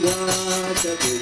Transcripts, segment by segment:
Hare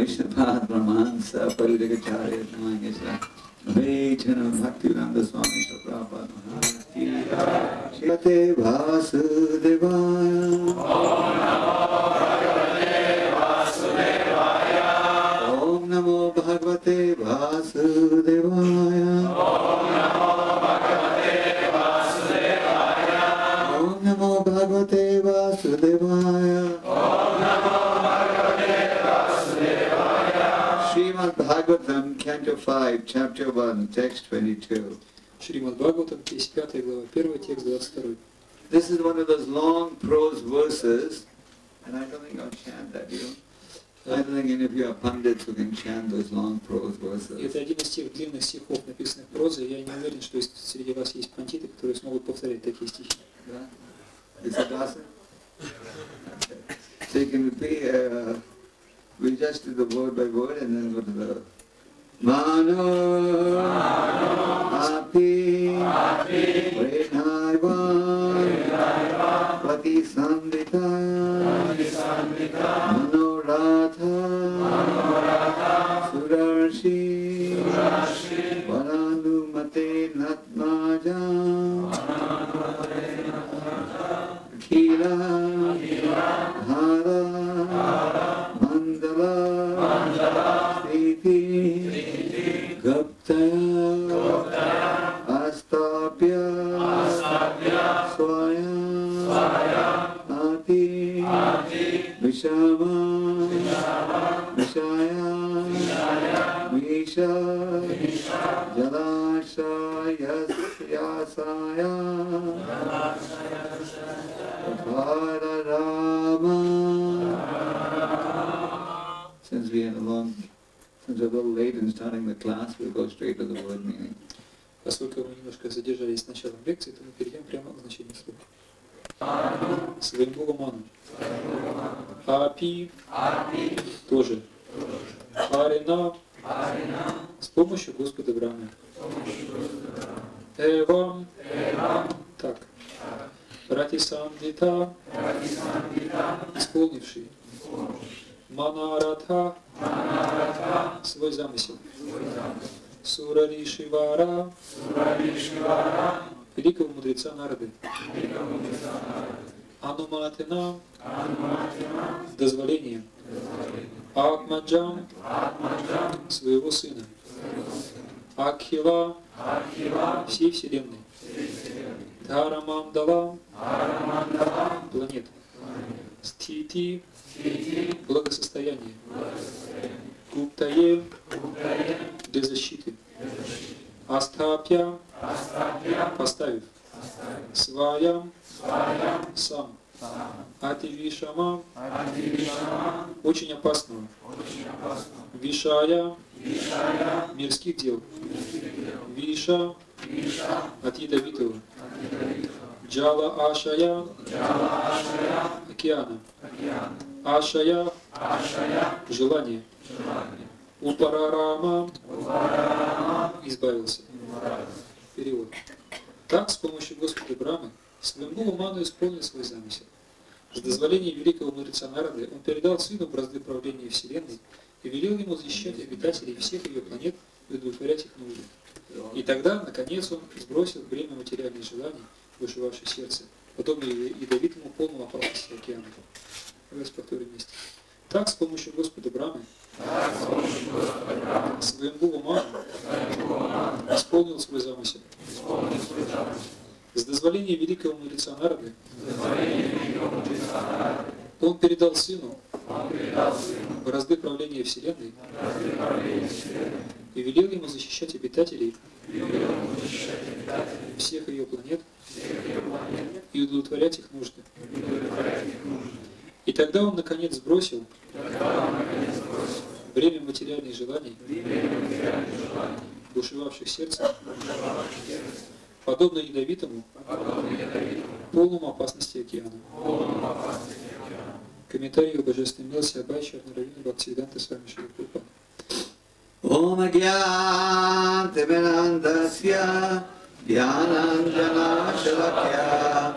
Vaishnava Brahmansa Parijagacharya Namangesha Vaichana Bhaktivedanta Swami Prabhupada Maharaj Shrimate Vasudevaya Om Namo Bhagavate Vasudevaya Om Namo Bhagavate Vasudevaya Srimad Bhagavatam, Canto 5, Chapter 1, Text 22. Шримад Бхагаватам, 55 глава, 1 текст 22. This is one of those long prose verses, and I don't think I'll chant that, you know. I don't think any of you are pundits who can chant those long prose verses. Это один из тех длинных стихов, написанных прозой. Я не уверен, что среди вас есть пандиты, которые смогут повторять такие стихи. Yeah? Is it awesome? Okay. So you can repeat, we just do the word by word and then go to the Mano Api Prenaiva Pratisandita Manoratha Surarshi Varanumate Natmaja Kila Hara Mandala Sthiti Guptaya Astapya Swaya Ati Vishama Vishaya Misha Jalashayasya Rama. Since we're a little late in starting the class, we'll go straight to the word meaning. Поскольку мы немножко задержались с началом лекции, то мы перейдем прямо к значению слова. Свамбхува Ману. Апи тоже. Арина с помощью Господа Брахмы. Эвам так. Пратисандита исполнивший. Манаратха свой замысел. Сураришивара великого мудреца Нарады. Ануматина дозволение. Атмаджам своего сына. Акхила всей вселенной. Dharamandala планета. Стити благосостояние. Гуптае для защиты. Астапья поставив. Сваям сам. Ативишама очень опасного. Вишая мирских дел. Виша от ядовитого. Джала Ашая океана. Ашая желание. Упарарама избавился. Перевод. Так, с помощью Господа Брахмы, Свамбхува Ману исполнил свой замысел. С дозволения великого мудреца Нарады он передал сыну бразды правления Вселенной и велел ему защищать обитателей всех ее планет и удовлетворять их нужды. И тогда, наконец, он сбросил бремя материальных желаний, бушевавшее сердце, подобно ядовитому полному опасности океана. Давайте повторим вместе. Так, с помощью Господа Брахмы, Свамбхува Ману исполнил свой замысел. С дозволения великого мудреца Нарады он передал сыну бразды правления Вселенной и велел ему защищать обитателей всех ее планет и удовлетворять их нужды. И тогда он наконец сбросил бремя материальных желаний, бушевавших сердцем, подобно ядовитому, полному опасности океана. Комментарий о божественной милости Абайча Арнаравина Бхактивиданта с вами Шрила Прабхупада. Om Agyan Timirandasya Dhyananjana Shalakya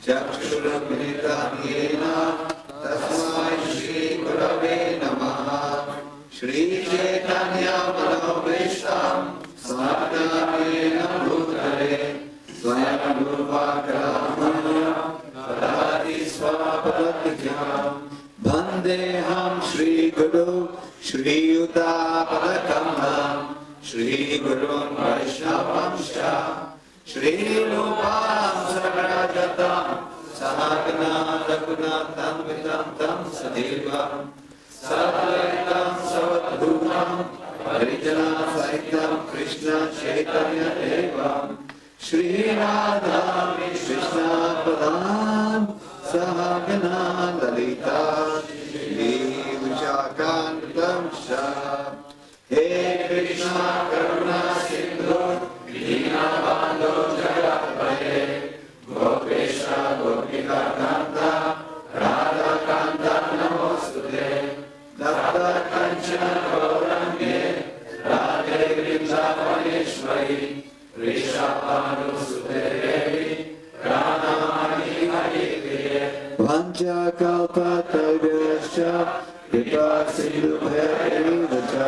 Chakshurapnita Yena Tasmai Shri Gurave Namaha Shri Chaitanya Manobishtam Samadhamena Bhutale Swayam Rupa Kadati Swapadikam Bandeham Shri Guru Shri Yuta Padakambam Shri Guru Vaishnavamsha Shri Rupam Sarajatam Sahagana Raghunatham Vidantam Sadevam Sadvaitam Savadhutam Harijana Saitam Krishna Chaitanya Devam Shri Radha Krishna Padam Sahagana Lalita Shri Vishakhantam Shah He Krishna Karuna Sindhu Dinabandhu Jagatpaye Gopesha Gopika Kanta Radha Kanta Namostute Dapta Kanchana Gaurange Radhe Vrindavaneshwari Rishabhanu Sute Devi Pranamani Haripriye Vancha Kalpa Taurascha Kripa Sindhu Bhaivacha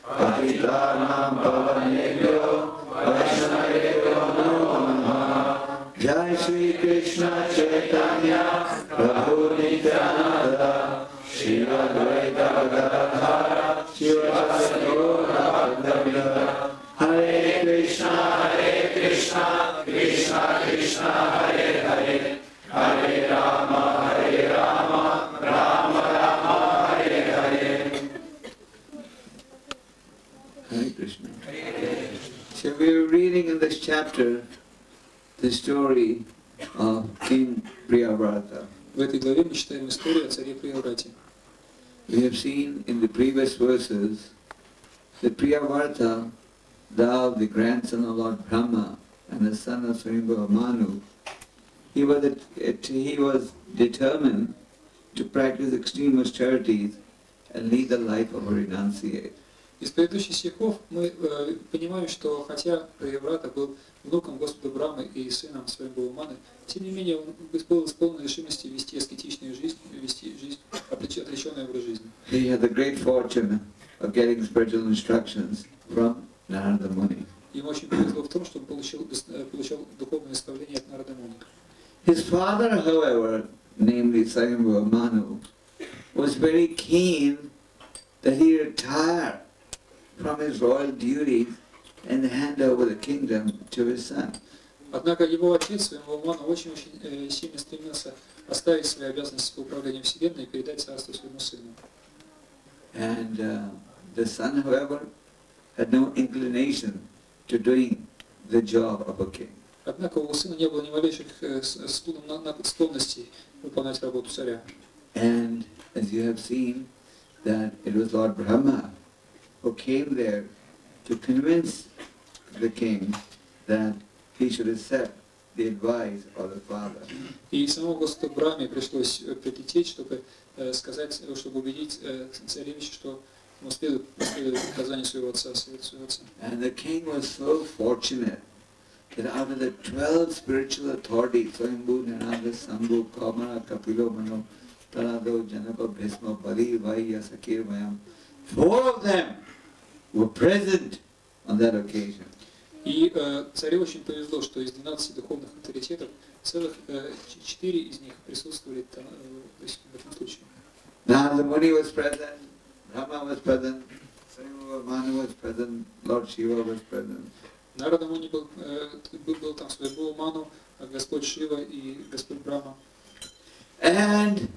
Patitanam Pavanebhyo Vaishnavebhyo Namo Namaha Jai Shri Krishna Chaitanya Prabhu Nityananda Shri Advaita Gadadhara Shivasya Gaura Bhaktavrinda Hare Krishna Krishna Krishna Hare Hare Hare Rama Rama Rama Hare Hare Hare Krishna. So we were reading in this chapter the story of King Priyavrata. В этой главе мы читаем историю о царе Прияврате. We have seen in the previous verses that Priyavrata, thou the grandson of Lord Brahma and the son of Swayambhuva Manu, he was determined to practice extreme austerities and lead the life of a renunciate. Из предыдущих стихов мы понимаем, что хотя Прияврата был внуком Господа Брамы и сыном Свayambhuva Маны, тем не менее он был с полной решимости вести аскетичную жизнь, вести жизнь, отреченный образ жизни. He had the great fortune of getting spiritual instructions from Narada Muni. Ему очень повезло в том, что он получил духовное наставление от Нарада Муни. His father, however, namely Swayambhuva Manu, was very keen that he retire from his royal duties and hand over the kingdom to his son. Однако его отец, Свayambhuva Мана, очень сильно стремился оставить свои обязанности по управлению Вселенной и передать царство своему сыну. And the son, however, had no inclination to doing the job of a king. Однако у сына не было ни малейших склонностей выполнять работу царя. And as you have seen, that it was Lord Brahma who came there to convince the king that he should accept the advice of the father. И самому Господу Брахме пришлось прилететь, чтобы сказать, чтобы убедить царевича, что ему следует приказанию своего отца. And the king was so fortunate that out of the 12 spiritual authorities, Swayambhu, Niranga, Sambhu, Kamara, Kapilo, Mano, Tarado, Janaka, Bhisma, Bali, Vaya, Sakir, Mayam, 4 of them were present on that occasion. И царю очень повезло, что из 12 духовных авторитетов целых 4 из них присутствовали в этом случае. Narada Muni was present, Brahma was present, Swayambhuva Manu was present, Lord Shiva was present. Нарада Муни был там, Свayambhuva Ману, Господь Шива и Господь Брахма. And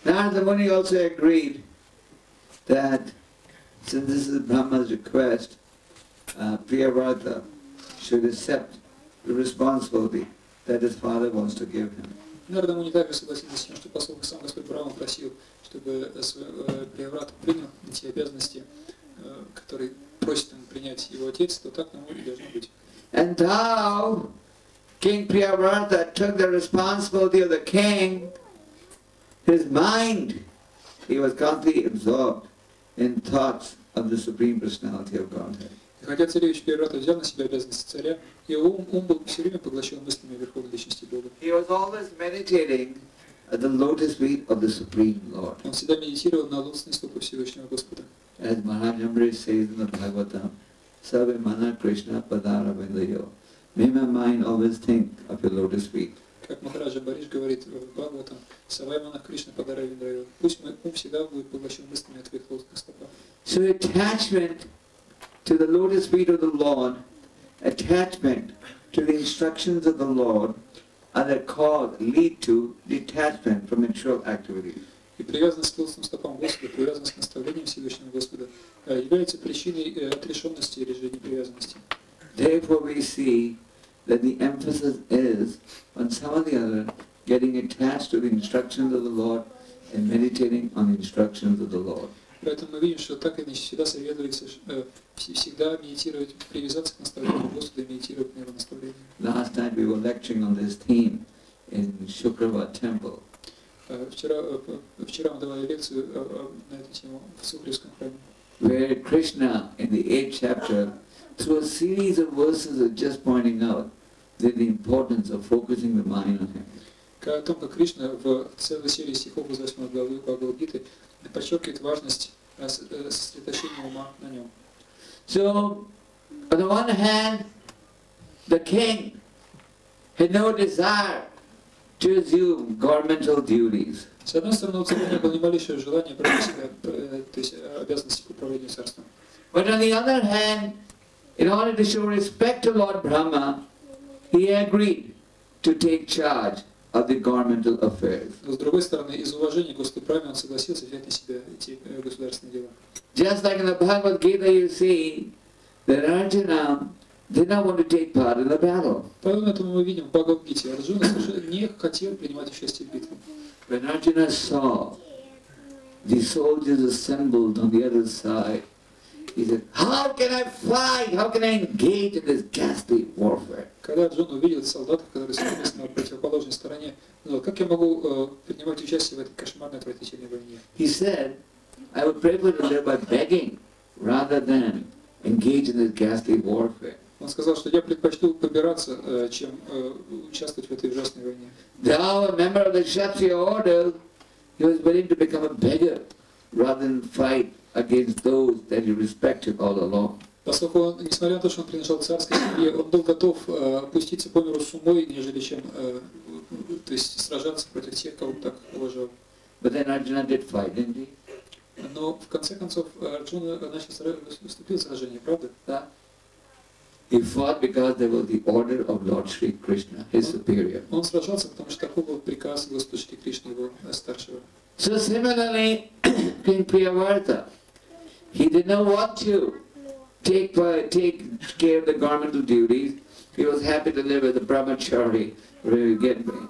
Narada Muni also agreed that since this is Brahma's request, Priyavrata should accept the responsibility that his father wants to give him. Нарада Муни также согласился с тем, что поскольку сам Господь Брахма просил, чтобы Прияврата принял эти обязанности, которые просит ему принять его отец, то так тому и должно быть. And thou, King Priyavrata, took the responsibility of the king. His mind, he was constantly absorbed in thoughts of the Supreme Personality of Godhead. И хотя царевич Прияврата взял на себя обязанности царя, его ум был все время поглощен мыслями о Верховной Личности Бога. He was always meditating at the lotus feet of the Supreme Lord. Он всегда медитировал на лотосные стопы Всевышнего Господа. As Maharaj Amrish says in the Bhagavatam, Sarve Mana Krishna Padara Vindayo. May my mind always think of your lotus feet. Как Махараджа Бариш говорит в Бхагаватам, Савай Манах Кришна Падара Виндрайо. Пусть мой ум всегда будет поглощен мыслями о твоих лотосных стопах. So attachment to the lotus feet of the Lord, attachment to the instructions of the Lord, are the cause, lead to detachment from material activities. И привязанность к лотосным стопам Господа, привязанность к наставлениям Всевышнего Господа является причиной отрешенности или же непривязанности. Therefore we see that the emphasis is on some or the other getting attached to the instructions of the Lord and meditating on the instructions of the Lord. Поэтому мы видим, что так или иначе всегда советуется всегда медитировать, привязаться к наставлению Господа и медитировать на Его наставление. Last night we were lecturing on this theme in Shukravat temple. Вчера мы давали лекцию на эту тему в Сукревском храме, Where Krishna in the 8th chapter, through a series of verses, is just pointing out the importance of focusing the mind on Him. о том, как Кришна в целой серии стихов из 8 главы Бхагавад-гиты подчеркивает важность сосредоточения ума на нем. So, on the one hand, the king had no desire to assume governmental duties. С одной стороны, у царя не было ни малейшего желания брать на себя то есть, обязанности к управлению царством. But on the other hand, in order to show respect to Lord Brahma, he agreed to take charge of the governmental affairs. Но с другой стороны, из уважения к Господу Брахме он согласился взять на себя эти государственные дела. Just like in the Bhagavad Gita you see that Arjuna did not want to take part in the battle. Подобно этому мы видим в Бхагавад-гите. Арджуна совершенно не хотел принимать участие в битве. When Arjuna saw the soldiers assembled on the other side, he said, how can I fight? How can I engage in this ghastly warfare? Когда Арджуна увидел солдатов, которые собрались на противоположной стороне, он сказал, как я могу принимать участие в этой кошмарной отвратительной войне? He said, I would prefer to live by begging rather than engage in this ghastly warfare. Он сказал, что я предпочту побираться, чем участвовать в этой ужасной войне. Though a member of the Kshatriya order, he was willing to become a beggar rather than fight against those that he respected all along. Поскольку он, несмотря на то, что он принадлежал к царской семье, он был готов пуститься по миру с умой, нежели чем то есть сражаться против тех, кого он так уважал. But then Arjuna did fight, didn't he? Но в конце концов Арджуна вступил в сражение, правда? Да. He fought because there was the order of Lord Sri Krishna, his superior. Он сражался, потому что такой был приказ Господа Шри Кришны, его старшего. So similarly, King Priyavarta, he did not want to take care of the governmental duties. He was happy to live as a brahmachari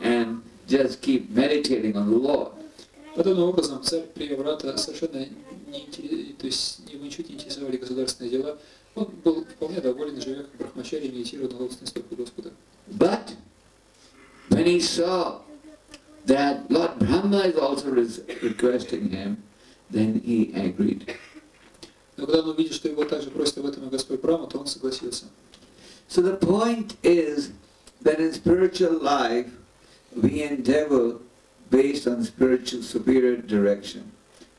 and just keep meditating on the Lord. Подобным образом царь Прияврата совершенно его ничуть не интересовали государственные дела. Он был вполне доволен, живя как брахмачари, медитируя на лотосные стопы Господа. But when he saw that Lord Brahma is also requesting him, then he agreed. Но когда он увидел, что его также просит об этом и Господь Брахма, то он согласился. So the point is that in spiritual life we endeavor based on spiritual superior direction.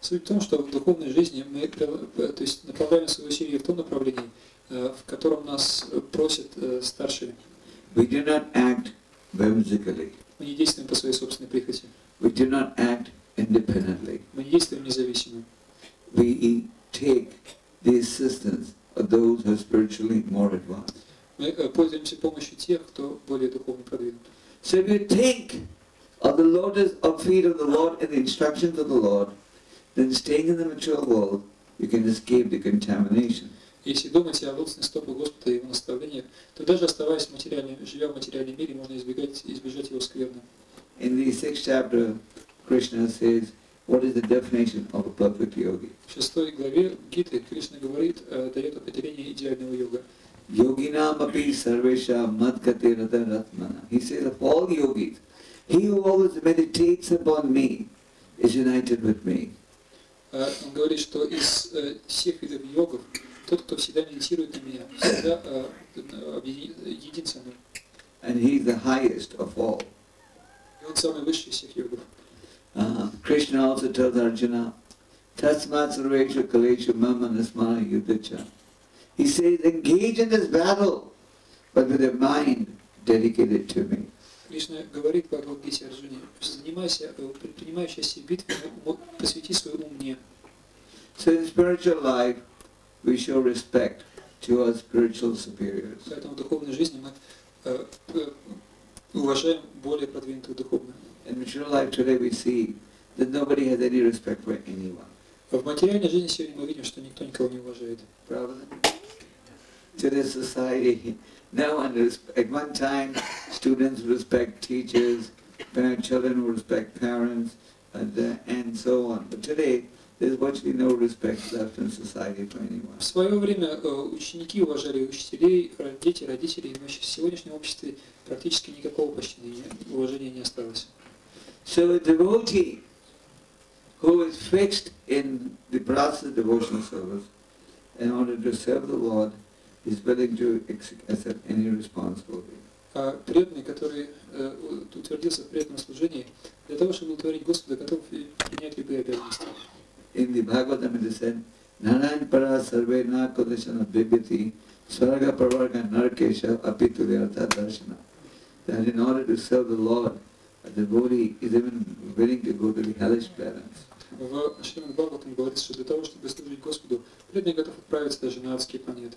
Суть в том, что в духовной жизни мы то есть, направляем свои усилия в том направлении, в котором нас просят старшие. We do not act whimsically. Мы не действуем по своей собственной прихоти. We do not act independently. Мы не действуем независимо. We take the assistance of those who are spiritually more advanced. Мы пользуемся помощью тех, кто более духовно продвинут. So if you think of the lotus of feet of the Lord and the instructions of the Lord, then staying in the material world, you can escape the contamination. Если думать о лотосных стопах Господа и Его наставлениях, то даже оставаясь живя в материальном мире, можно избежать его скверны. In the 6th chapter, Krishna says, what is the definition of a perfect yogi? В 6 главе Гиты Кришна говорит, дает определение идеального йога. Yoginam api sarvesha madkate rata ratmana. He says of all yogis, he who always meditates upon me is united with me. Он говорит, что из всех видов йогов, тот, кто всегда медитирует на меня, всегда един со мной. And he is the highest of all. И он самый высший из всех йогов. Krishna also tells Arjuna, Tasmat Sarveshu Kaleshu Mama Nasmana Yuddhacha. He says, engage in this battle, but with your mind dedicated to me. Кришна говорит в Бхагавад-гите Арджуне, принимай участие в битве, посвяти свой ум мне. So in spiritual life, we show respect to our spiritual superiors. Поэтому в духовной жизни мы уважаем более продвинутых духовных. In material life today we see that nobody has any respect for anyone. В материальной жизни сегодня мы видим, что никто никого не уважает. Pravda? Today's society, no one at one time students respect teachers, children will respect parents, and so on. But today there's virtually no respect left in society for anyone. В свое время ученики уважали учителей, дети родителей, но в сегодняшнем обществе практически никакого почти уважения не осталось. So a devotee who is fixed in the process of devotional service in order to serve the Lord is willing to accept any responsibility. А преданный, который утвердился в преданном служении, для того, чтобы удовлетворить Господа, готов принять любые обязанности. In the Bhagavatam it is said, Narayan para sarve na kodashana bibhiti swarga pravarga narkesha apitu vyartha darshana. That in order to serve the Lord, a devotee is even willing to go to the hellish planets. В Шримад Бхагаватам говорится, что для того, чтобы служить Господу, преданный готов отправиться даже на адские планеты.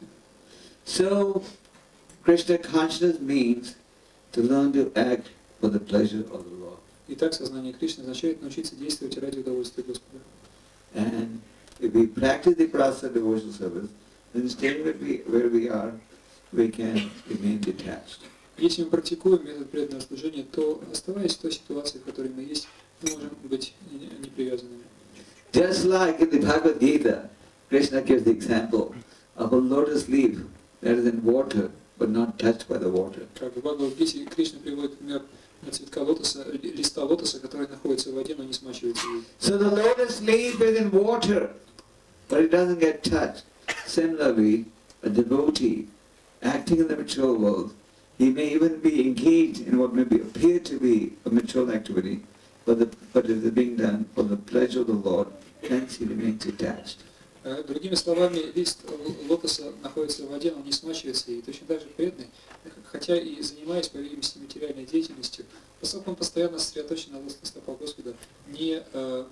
So, Krishna consciousness means to learn to act for the pleasure of the Lord. Итак, сознание Кришны означает научиться действовать ради удовольствия Господа. And if we practice the process of devotional service, then staying where we are, we can remain detached. Если мы практикуем метод преданного служения, то, оставаясь в той ситуации, в которой мы есть, мы можем быть непривязанными. Just like in the Bhagavad Gita, Krishna gives the example of a lotus leaf that is in water but not touched by the water. Как в Бхагавад-гите Кришна приводит пример цветка лотоса, листа лотоса, который находится в воде, но не смачивается ей. So the lotus leaf is in water, but it doesn't get touched. Similarly, a devotee acting in the material world, he may even be engaged in what may appear to be a material activity, but it is being done for the pleasure of the Lord, hence he remains detached. Другими словами, лист лотоса находится в воде, но не смачивается ей. Точно так же преданный, хотя и занимаясь, по видимости, материальной деятельностью, поскольку он постоянно сосредоточен на лотосных стопах Господа, не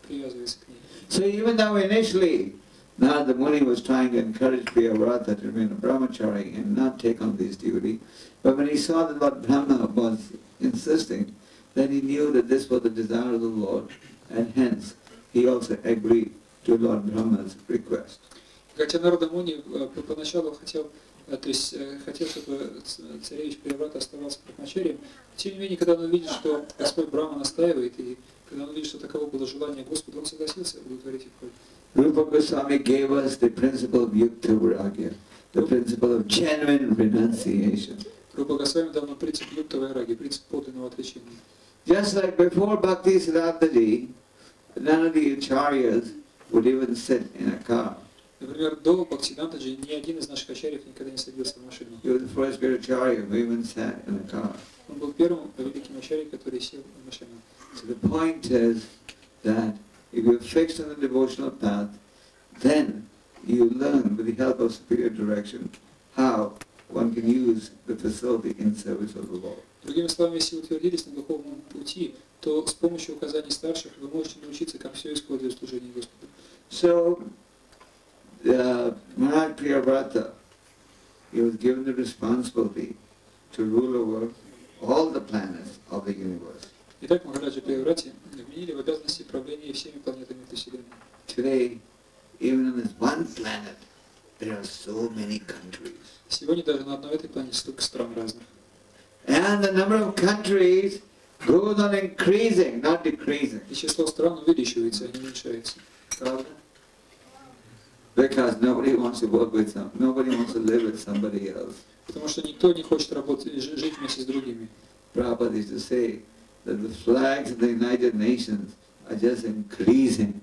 привязывается к ней. So even though initially Narada Muni was trying to encourage Priyavrata to remain a brahmachari and not take on this duty, but when he saw that Lord Brahma was insisting, then he knew that this was the desire of the Lord, and hence he also agreed to Lord Brahma's request. Хотя Нарада Муни поначалу хотел, чтобы царевич Прияврата оставался брахмачарием, тем не менее, когда он увидел, что Господь Брахма настаивает, и когда он увидел, что таково было желание Господа, он согласился удовлетворить их просьбу. Rupa Goswami gave us the principle of yukta vairagya, the principle of genuine renunciation. Рупа Госвами дал нам принцип юкта вайраги, принцип подлинного отречения. Just like before Bhakti Siddhartha, none of the acharyas would even sit in a car. Например, до Бхактисиддхантаджи ни один из наших ачарьев никогда не садился в машину. He was the first great acharya who even sat in a car. Он был первым великим ачарьей, который сел в машину. So the point is that if you're fixed on the devotional path, then you learn with the help of superior direction how one can use the facility in service of the Lord. Другими словами, если вы утвердились на духовном пути, то с помощью указаний старших вы можете научиться, как все использовать в служении Господу. So, Maharaj Priyavrata, he was given the responsibility to rule over all the planets of the universe. Итак, Махараджа Прияврати вменили в обязанности правления всеми планетами этой Вселенной. Today, even on this one planet, there are so many countries. Сегодня даже на одной этой планете столько стран разных. And the number of countries goes on increasing, not decreasing. И число стран увеличивается, а не уменьшается. Because nobody wants to work with some, nobody wants to live with somebody else. Потому что никто не хочет работать, жить вместе с другими. Prabhupada used to say that the flags of the United Nations are just increasing.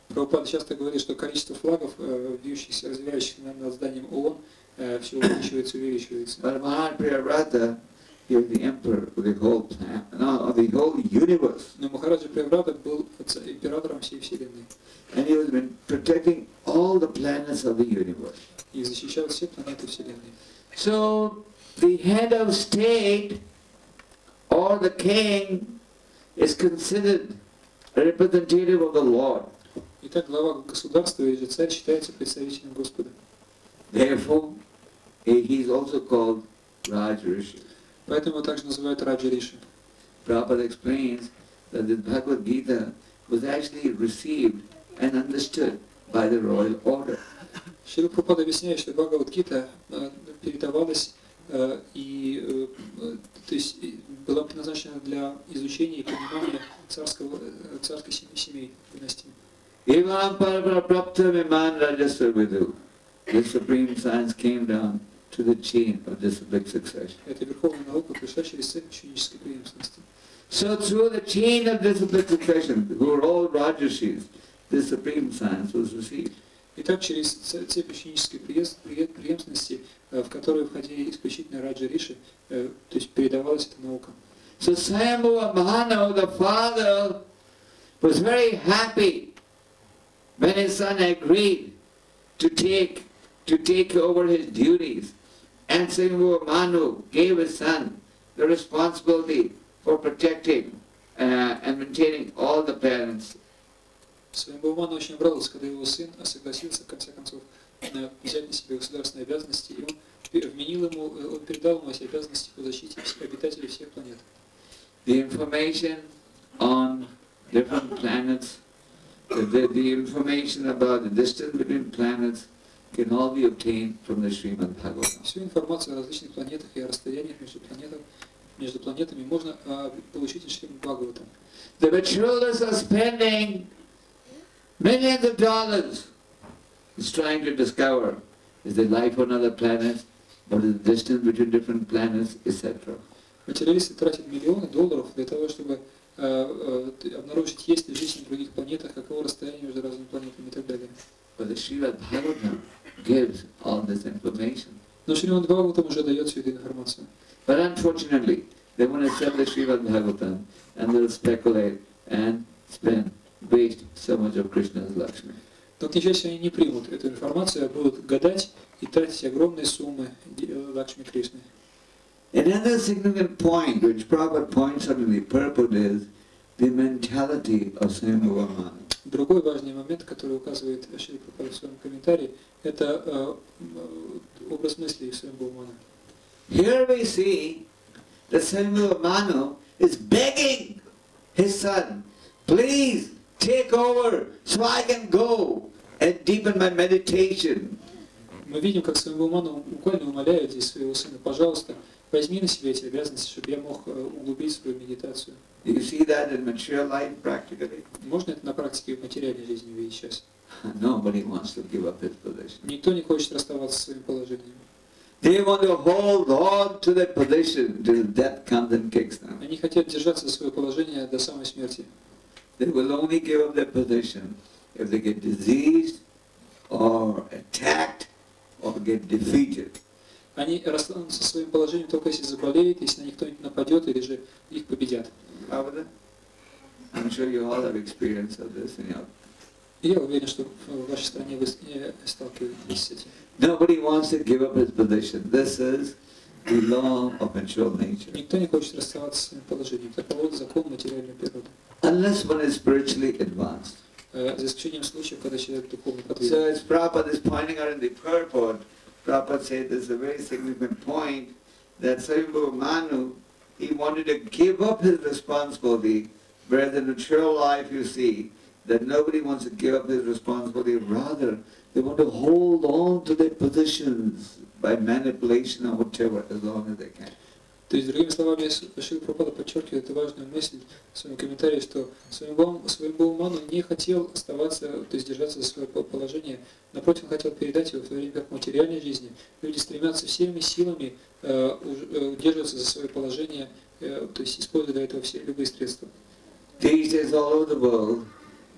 Прабхупада часто говорит, что количество флагов, вьющихся, развивающихся над зданием ООН, все увеличивается и увеличивается. But Maharaj Priyavrata, He was the emperor of the whole planet, no, of the whole universe. Но Махараджа Преврата был императором всей Вселенной. And he was been protecting all the planets of the universe. И защищал все планеты Вселенной. So the head of state or the king is considered a representative of the Lord. Итак, глава государства или же царь считается представителем Господа. Therefore, he is also called Rajrishi. Поэтому его также называют Раджа Риши. Prabhupada explains that the Bhagavad Gita was actually received and understood by the royal order. Шрила Прабхупада объясняет, что Бхагавад-гита передавалась и то есть была предназначена для изучения и понимания царской семей династии. Evam Paraprapta Viman Rajasva Vidu. The supreme science came down to the chain of disciplic succession. Это верховная наука пришла через цепь ученической преемственности. So through the chain of disciplic succession, who were all Rajashis, the supreme science was received. Итак, через цепь ученической преемственности, в которую входили исключительно Раджа Риши, то есть передавалась эта наука. So Swayambhuva Mahano, the father, was very happy when his son agreed to take over his duties. And Swayambhuva Manu gave his son the responsibility for protecting and maintaining all the planets. Свayambhuva очень обрадовался, когда его сын согласился, в конце концов, взять на себя государственные обязанности, и он передал ему эти обязанности по защите обитателей всех планет. The information on different planets, the information about the distance between planets can all be obtained from the Srimad Bhagavatam. Всю информацию о различных планетах и о расстояниях между планетами можно получить из Шримад Бхагаватам. The materialists are spending millions of dollars is trying to discover is there life on other planets, what is the distance between different planets, etc. Материалисты тратят миллионы долларов для того, чтобы обнаружить, есть ли жизнь на других планетах, каково расстояние между разными планетами и так далее. But the Srimad Bhagavatam gives all this information. Но Шримад Бхагаватам уже дает всю эту информацию. But unfortunately, they want to accept the Srimad Bhagavatam and they'll speculate and waste so much of Krishna's Lakshmi. Но, к несчастью, они не примут эту информацию, а будут гадать и тратить огромные суммы Лакшми Кришны. Another significant point which Prabhupada points out in the purport is the mentality of Swayambhuva Manu. Другой важный момент, который указывает Шрила Прабхупада в своем комментарии, это образ мыслей Свayambhuva Мана. Here we see that Swayambhuva Manu is begging his son, please take over so I can go and deepen my meditation. Мы видим, как Свayambhuva Мана буквально умоляет здесь своего сына, пожалуйста, возьми на себя эти обязанности, чтобы я мог углубить свою медитацию. Do you see that in material life practically? Можно это на практике в материальной жизни видеть сейчас? Nobody wants to give up his position. Никто не хочет расставаться со своим положением. They want to hold on to that position till death comes and kicks them. Они хотят держаться за свое положение до самой смерти. They will only give up their position if they get diseased or attacked or get defeated. Они расстанутся со своим положением только если заболеют, если на них кто-нибудь нападет или же их победят. I'm sure you all have experience of this in your... И я уверен, что в вашей стране вы сталкиваетесь с этим. Nobody wants to give up his position. This is the law of natural nature. Никто не хочет расставаться со своим положением. Таково закон материальной природы. Unless one is spiritually advanced. За исключением случаев, когда человек духовно So подвижен. as Prabhupada is pointing out in the purport, Prabhupada said this is a very significant point that Swayambhuva Manu, he wanted to give up his responsibility, whereas in natural life you see that nobody wants to give up his responsibility, rather they want to hold on to their positions by manipulation or whatever as long as they can. То есть, другими словами, Шрила Прабхупада подчеркивает эту важную мысль в своем комментарии, что Свayambhuva Ману не хотел оставаться, то есть держаться за свое положение, напротив, он хотел передать его в то время, как в материальной жизни. Люди стремятся всеми силами удерживаться за свое положение, то есть используя для этого все любые средства. These days all over the world,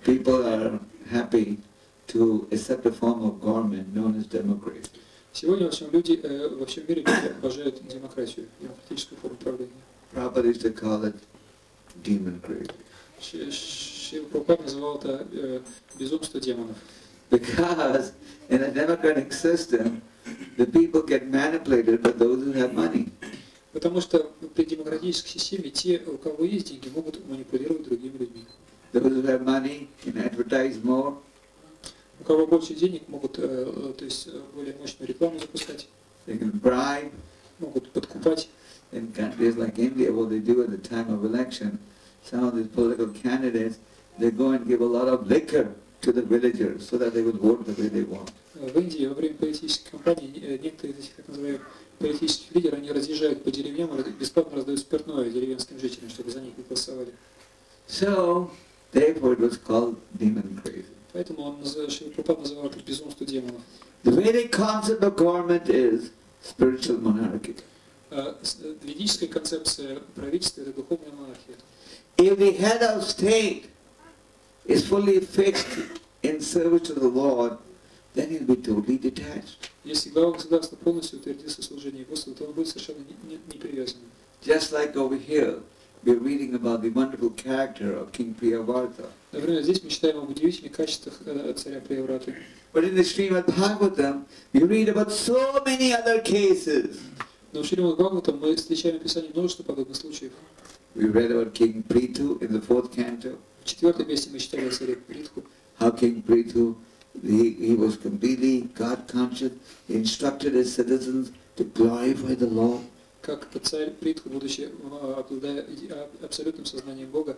people are happy to accept a form of government known as democracy. Сегодня во всем мире люди обожают демократию, демократическую форму правления. Prabhupada used to call it demon crazy. Шрила Прабхупада называл это безумство демонов. Because in a democratic system, the people get manipulated by those who have money. Потому что при демократической системе те, у кого есть деньги, могут манипулировать другими людьми. Those who have money can advertise more. У кого больше денег, могут то есть более мощную рекламу запускать, They can bribe. могут подкупать. In countries like India, what they do at the time of election, some of these political candidates, they go and give a lot of liquor to the villagers so that they will vote the way they want. В Индии во время политической кампании некоторые из этих так называемых политических лидеров, они разъезжают по деревням и бесплатно раздают спиртное деревенским жителям, чтобы за них не голосовали. So, therefore it was called demon crazy. Поэтому Шрила Прабхупада называл это безумство демонов. The very concept of government is spiritual monarchy. Ведическая концепция правительства – это духовная монархия. If the head of state is fully fixed in service to the Lord, then he'll be totally detached. Если глава государства полностью утвердится в служении Господу, то он будет совершенно не привязанным. Just like over here, we're reading about the wonderful character of King Priyavarta. Например, здесь мы читаем об удивительных качествах царя Приявраты. But in the Srimad Bhagavatam, you read about so many other cases. Но в Шримад Бхагаватам мы встречаем описание множества подобных случаев. We read about King Prithu in the 4th canto. В 4 месте мы читали о царе Притху. How King Prithu, he was completely God conscious. He instructed his citizens to glorify the Lord. Как царь Притху, будучи обладая абсолютным сознанием Бога,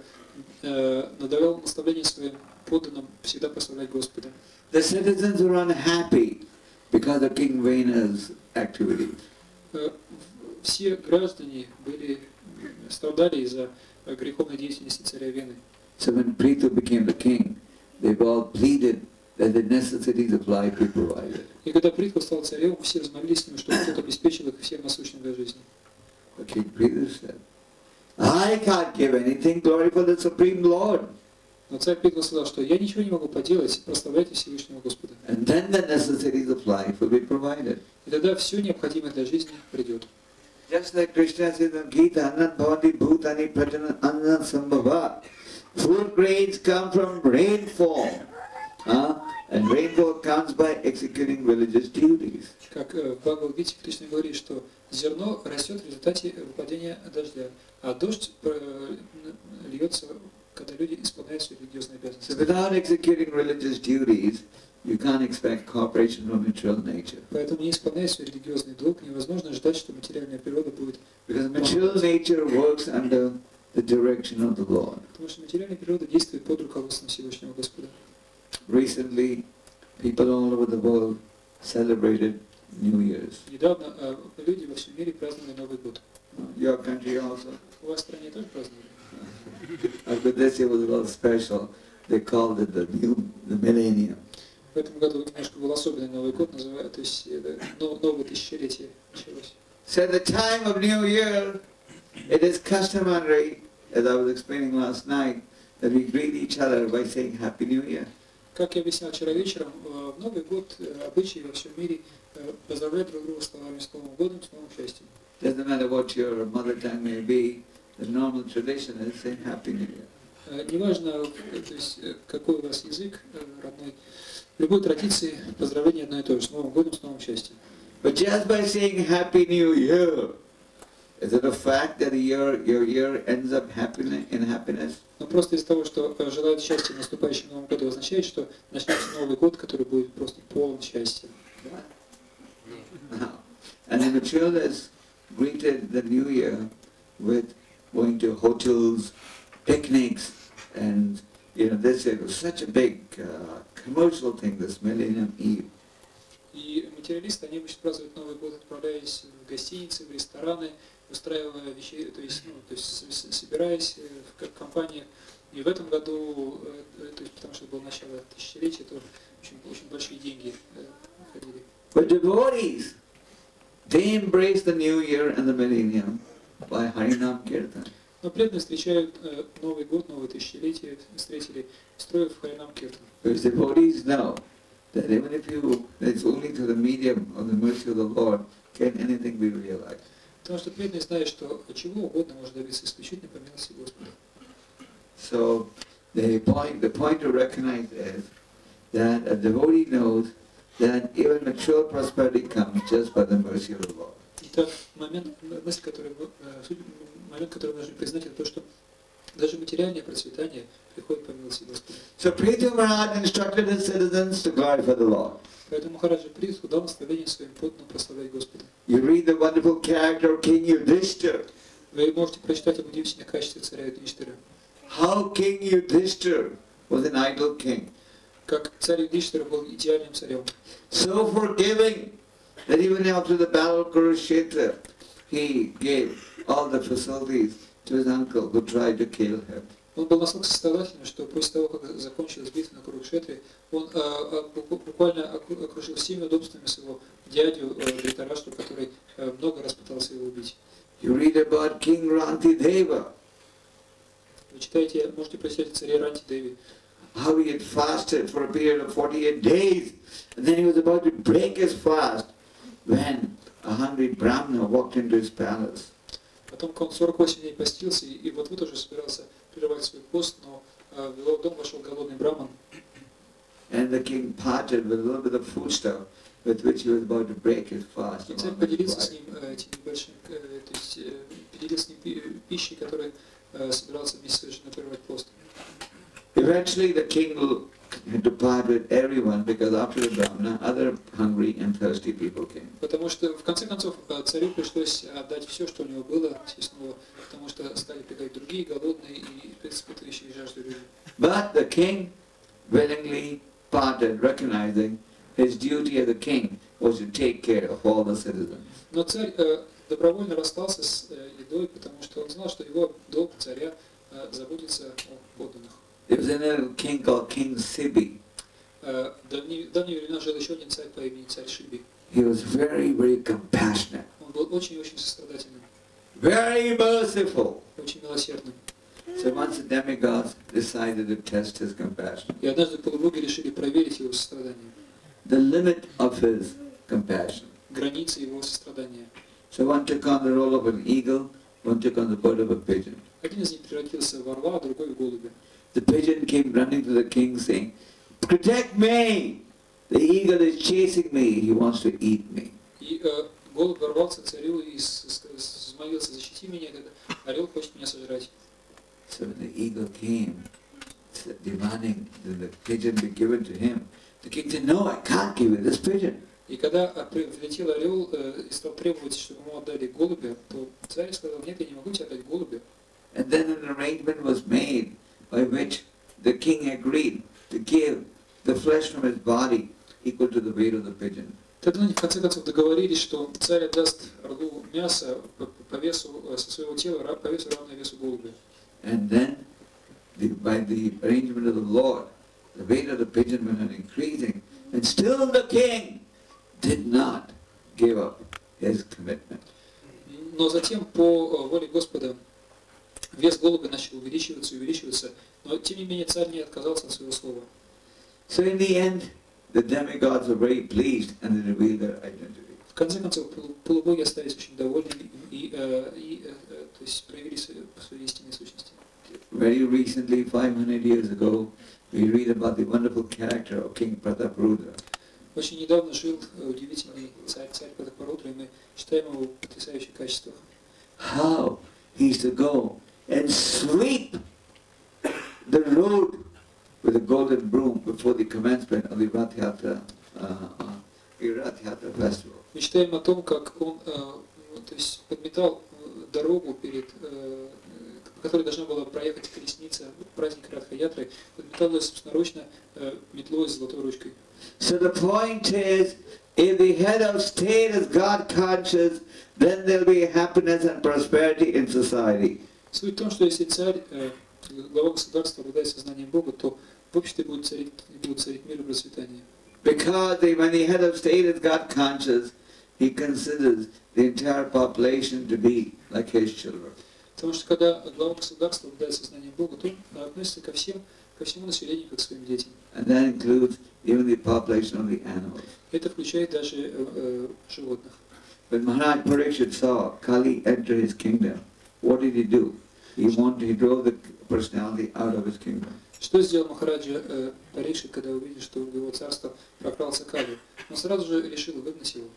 надавал наставление своим подданным всегда прославлять Господа. The citizens were unhappy because of King Vena's activities. Все граждане страдали из-за греховной деятельности царя Вены. So when Prithu became the king, they all pleaded that the necessities of life be provided. И когда Притху стал царем, все взмолились с ним, чтобы кто-то обеспечил их всем насущным для жизни. But King Prithu said, I can't give anything, glory for the Supreme Lord. Но царь Притху сказал, что я ничего не могу поделать, прославляйте Всевышнего Господа. And then the necessities of life will be provided. И тогда все необходимое для жизни придет. Just like Krishna says in Gita, Anant bhavati bhutani prajana anant sambhava. Food grains come from rainfall. And rainfall comes by executing religious duties. Как в Бхагавад-гите Кришна говорит, что зерно растет в результате выпадения дождя, а дождь льется, когда люди исполняют свои религиозные обязанности. So without executing religious duties, you can't expect cooperation from material nature. Поэтому, не исполняя свой религиозный долг, невозможно ждать, что материальная природа будет... Because material nature works under the direction of the Lord. Потому что материальная природа действует под руководством Всевышнего Господа. Recently, people all over the world celebrated New Year's. Недавно люди во всем мире праздновали Новый год. Your country also. У вас в стране тоже праздновали? But this year was a little special. They called it the millennium. В этом году немножко был особенный Новый год, то есть новое тысячелетие началось. So at the time of New Year, it is customary, as I was explaining last night, that we greet each other by saying Happy New Year. Как я объяснял вчера вечером, в Новый год обычаи во всем мире поздравляют друг друга словами с Новым годом, с новым счастьем. Doesn't matter what your mother tongue may be, the normal tradition is saying Happy New Year. Неважно, то есть, какой у вас язык родной, в любой традиции поздравление одно и то же, с Новым годом, с новым счастьем. But just by saying Happy New Year, is it a fact that your year ends up in happiness? Но просто из-за того, что желают счастья наступающему Новому году, означает, что начнется Новый год, который будет просто полон счастья. No. And the materialists greeted the New Year with going to hotels, picnics, and they said it was such a big commercial thing, this Millennium Eve. И материалисты, они обычно празднуют Новый год, отправляясь в гостиницы, в рестораны, устраивая вещи, то есть собираясь в компаниях. И в этом году, то есть, потому что было начало тысячелетия, то очень большие деньги ходили. But devotees, they embrace the New Year and the Millennium by Harinam Kirtan. Но преданные встречают Новый год, новое тысячелетие, встретили, строив Харинам Киртан. Because devotees know that even if it's only through the medium of the mercy of the Lord can anything be realized. Потому что преданный знает, что чего угодно можно добиться исключительно по милости Господа. So the point to recognize is that a devotee knows that even material prosperity comes just by the mercy of the Lord. Итак, момент, который мы должны признать, это то, что даже материальное процветание приходит по милости Господа. So Prithu Maharaj instructed his citizens to glorify the Lord. Поэтому Махараджа Притху дал наставление своим подданным прославлять Господа. You read the wonderful character of King Yudhishthira. Вы можете прочитать об удивительных качествах царя Юдхиштхира. How King Yudhishthira was an ideal king. Как царь Юдхиштхира был идеальным царем. So forgiving that even after the battle of Kurukshetra, he gave all the facilities to his uncle who tried to kill him. Он был настолько сострадательным, что после того, как закончилась битва на Курукшетре, он буквально окружил всеми удобствами своего дядю Дритарашту, который много раз пытался его убить. You read about King Rantideva. Вы читаете, можете прочитать о царе Ранти-Деви. How he had fasted for a period of 48 days, and then he was about to break his fast when a hungry Brahmana walked into his palace. Потом он 48 дней постился, и вот уже собирался прервать свой пост, но в его дом вошел голодный браман. And the king parted with a little bit of foodstuff with which he was about to break his fast. И царь поделился с ним этим небольшим, то есть поделился с ним пищей, которой собирался вместе с женой прервать пост. Eventually the king had to part with everyone because after the Brahmana, other hungry and thirsty people came. Потому что в конце концов царю пришлось отдать все, что у него было, съестного, потому что стали прибегать другие голодные и испытывающие жажду люди. But the king willingly parted, recognizing his duty as a king was to take care of all the citizens. Но царь добровольно расстался с едой, потому что он знал, что его долг царя заботиться о подданных. There was another king called King Sibi. В давние времена жил еще один царь по имени царь Шиби. He was very, very compassionate, Он был очень-очень сострадательным, very merciful. очень милосердным. So once the demigods decided to test his compassion, И однажды полубоги решили проверить его сострадание, the limit of his compassion. границы его сострадания. So one took on the role of an eagle, one took on the bird of a pigeon. Один из них превратился в орла, а другой в голубя. The pigeon came running to the king saying, "Protect me! The eagle is chasing me, he wants to eat me." И голубь ворвался к царю и взмолился: защити меня, этот орел хочет меня сожрать. So when the eagle came, demanding that the pigeon be given to him, the king said, "No, I can't give you this pigeon." И когда прилетел орел и стал требовать, чтобы ему отдали голубя, то царь сказал: нет, я не могу тебе отдать голубя. And then an arrangement was made by which the king agreed to give the flesh from his body equal to the weight of the pigeon. Тогда они в конце концов договорились, что царь отдаст орлу мясо по весу со своего тела, по весу равное весу голубя. And then, by the arrangement of the Lord, the weight of the pigeon went on increasing, and still the king did not give up his commitment. Но затем, по воле Господа, вес голубя начал увеличиваться, но тем не менее царь не отказался от своего слова. So in the end, the demigods were very pleased and they revealed their identity. В конце концов, полубоги остались очень довольны и то есть проявили свою истинную сущность. Very recently, 500 years ago, we read about the wonderful character of King Prataparudra. Очень недавно жил удивительный царь Пратапарудра, и мы читаем о его потрясающих качествах. How he used to go and sweep the road with a golden broom before the commencement of the Rath Yatra festival. Мы читаем о том, как он то есть подметал дорогу, по которой должна была проехать колесница, праздник Радха-ятры, подметал ее собственноручно метлой с золотой ручкой. So the point is, if the head of state is God conscious, then there will be happiness and prosperity in society. Суть в том, что если царь, глава государства, обладает сознанием Бога, то в обществе будут царить мир и процветание. Because when the head of state is God conscious, he considers the entire population to be like his children. Потому что когда глава государства обладает сознанием Бога, то он относится ко всем ко всему населению, как к своим детям. And that includes even the population of the animals. Это включает даже животных. When Maharaj Parikshit saw Kali enter his kingdom, what did he do? He drove the personality out of his kingdom. Что сделал Махараджа Парикшит, когда увидел, что в его царство прокрался Кали? Он сразу же решил выгнать его.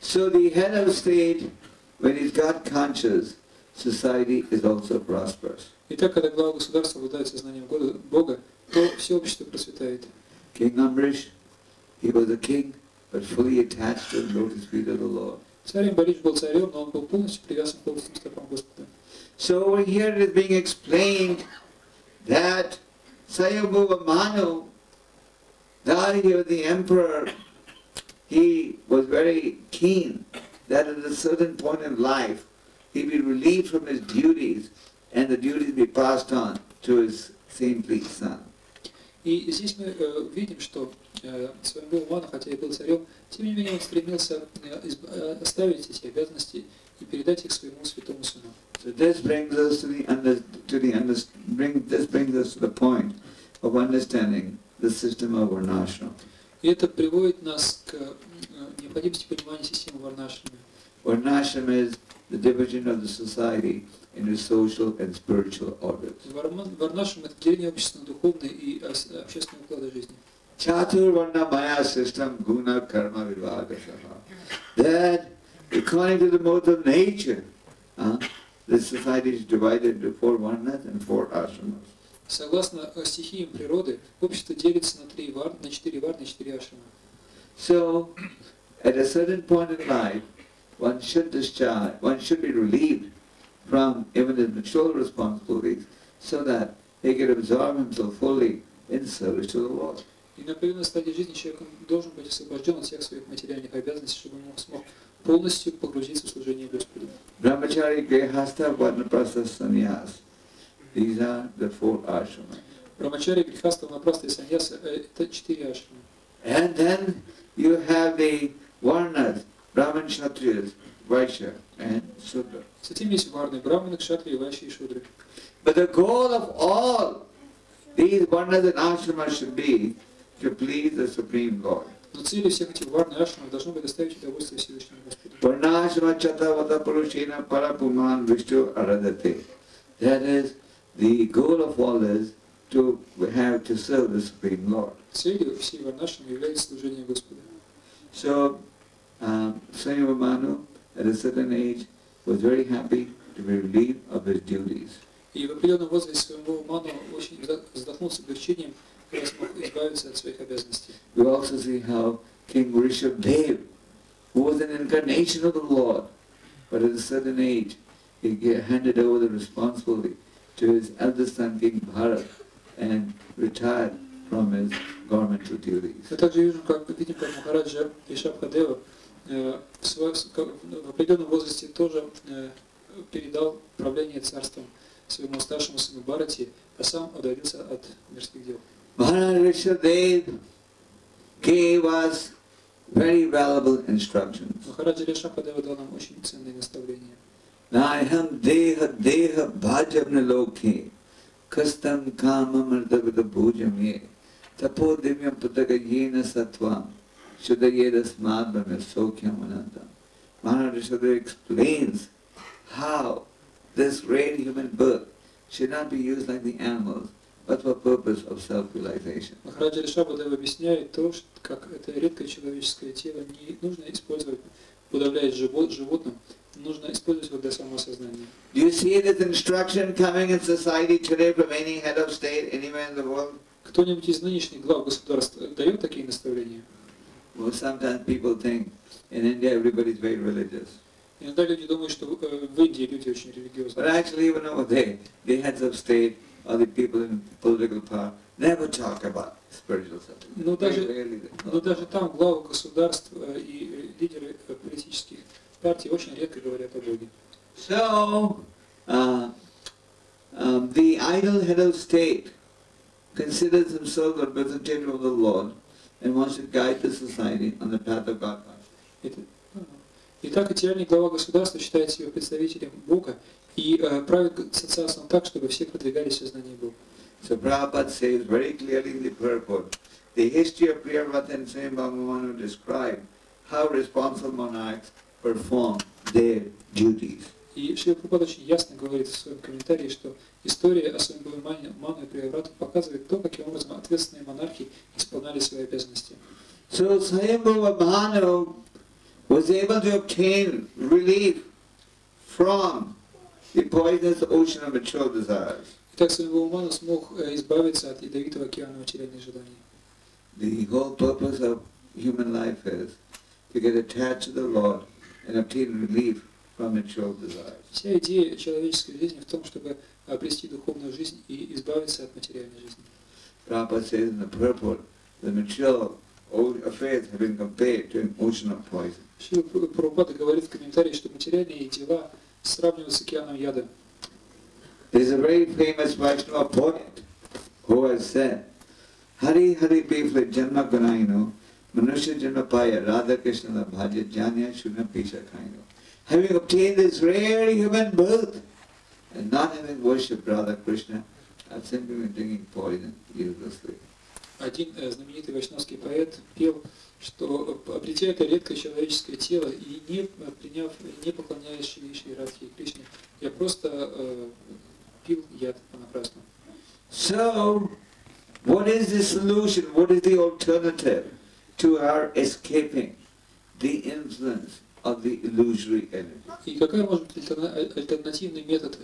So the head of state, when he's got conscious, society is also prosperous. Итак, когда глава государства обладает сознанием Бога, то все общество процветает. King Amrish, he was a king, but fully attached to the lotus feet of the Lord. Царь Амбариш был царем, но он был полностью привязан к лотосным стопам Господа. So over here it is being explained that Sayambhuva Manu, though he was the emperor, he was very keen that at a certain point in life he be relieved from his duties and the duties be passed on to his saintly son. И здесь мы видим, что Свамбхува Мана, хотя и был царем, тем не менее он стремился оставить эти обязанности и передать их своему святому сыну. So this brings us to the point of understanding the system of Varnashram. И это приводит нас к необходимости понимания системы Варнашрама. Varnashram is the division of the society into social and spiritual orders. Варнашрам — это деление общества на духовные и общественные уклады жизни. Chatur Varna Maya system guna karma vivagasaha. That according to the mode of nature, the society is divided into 4 varnas and 4 ashramas. Согласно стихиям природы, общество делится на 4 варны и 4 ашрама. So, at a certain point in life, one should be relieved from even his material responsibilities so that he can absorb himself fully in service to the Lord. И на определенной стадии жизни человек должен быть освобожден от всех своих материальных обязанностей, чтобы он смог полностью погрузиться в служение Господу. Brahmachari, Grihastha, Vanaprastha, Sannyas. These are the 4 ashramas. Брамачари, Грихаста, Ванапраста и Саньяса — это 4 ашрама. And then you have the Varnas, Brahman, Kshatriyas, Vaishya and Sudra. Затем есть варны, браманы, кшатрии, вайши и шудры. But the goal of all these Varnas and ashramas should be to please the Supreme Lord. Но целью всех этих варн и ашрамов должно быть доставить удовольствие Всевышнему Господу. Varnashrama Chatavata Purushena Parapuman Vishnu Aradate. That is, the goal of all is to serve the Supreme Lord. Целью всей варнашрамы является служение Господу. So, Swayambhuva Manu, at a certain age, was very happy to be relieved of his duties. И в определенном возрасте Свамбхува Ману очень вздохнул с облегчением, когда смог избавиться от своих обязанностей. We also see how King Rishabdev, who was an incarnation of the Lord, but at a certain age, he handed over the responsibility to his eldest son, King Bharat, and retired from his governmental duties. Мы также видим, как Махараджа Ришабхадева в определенном возрасте тоже передал правление царством своему старшему сыну Бхарати, а сам удалился от мирских дел. Maharaj Rishabdev gave us very valuable instructions. Махараджа Ришабхадева дал нам очень ценные наставления. Naham deha deha bhajamna loke kastam kama mardavita bhujamye tapo divyam putagayena satvam shudayeda smadvamya sokyam anandam. Maharaj Rishabdev explains how this great human birth should not be used like the animals, but for purpose of self-realization. Махараджа Ришабхадева объясняет то, как это редкое человеческое тело не нужно использовать, подавляя животным, нужно использовать его для самоосознания. Do you see this instruction coming in society today from any head of state anywhere in the world? Кто-нибудь из нынешних глав государств дает такие наставления? Well, sometimes people think in India everybody is very religious. Иногда люди думают, что в Индии люди очень But религиозные. actually even over there, the heads of state or the people in political power never talk about spiritual subjects. Но Very rarely they talk. даже там главы государств и лидеры политических партий очень редко говорят о Боге. So, the idle head of state considers himself the representative of the Lord and wants to guide the society on the path of God. Итак, идеальный глава государства считает себя представителем Бога и правит царством так, чтобы все продвигались в сознании Бога. So Prabhupada says very clearly in the purport, the history of Priyavrata and Swami Bhagavanu describe how responsible monarchs perform their duties. И Шрила Прабхупада очень ясно говорит в своем комментарии, что история о своем Ману и Прияврату показывает то, каким образом ответственные монархи исполняли свои обязанности. So Swayambhuva Manu was able to obtain relief from the poisonous ocean of mature desires. Итак, Свayambhuva Ману смог избавиться от ядовитого океана материальных желаний. The whole purpose of human life is to get attached to the Lord and obtain relief from mature desires. Вся идея человеческой жизни в том, чтобы обрести духовную жизнь и избавиться от материальной жизни. Prabhupada says in the purport, the material affairs have been compared to an ocean of poison. Шрила Прабхупада говорит в комментарии, что материальные дела сравнивают с океаном яда. There is a very famous Vaishnava poet who has said, Hari Hari Bifle Janma Gunaino, Manusya Janma Paya, Radha Krishna La Bhaja, Janya Shuna Pisha Kaino. Having obtained this rare human birth and not having worshipped Radha Krishna, I've simply been drinking poison uselessly. Один знаменитый вайшнавский поэт пел, что обретя это редкое человеческое тело и не поклоняясь Шри Радхе и Кришне, я просто пил яд понапрасну. So, what is the solution? What is the alternative to our escaping the influence of the illusory energy? И какой может быть альтернативный метод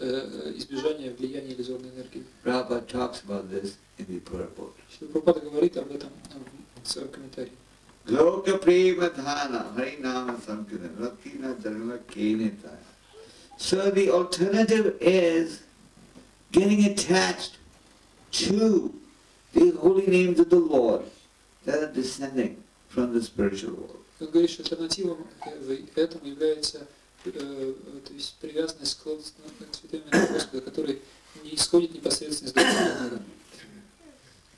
избежания влияния иллюзорной энергии? Prabhupada talks about this in the purport. Шрила Прабхупада говорит об этом в своем комментарии. Loka prema dhana, harinama sankirtan, ratina dharma kenitaya. So the alternative is getting attached to the holy names of the Lord that are descending from the spiritual world. Он говорит, что альтернативом этому является то есть привязанность к святым именам Господа, который не исходит непосредственно из духовного мира.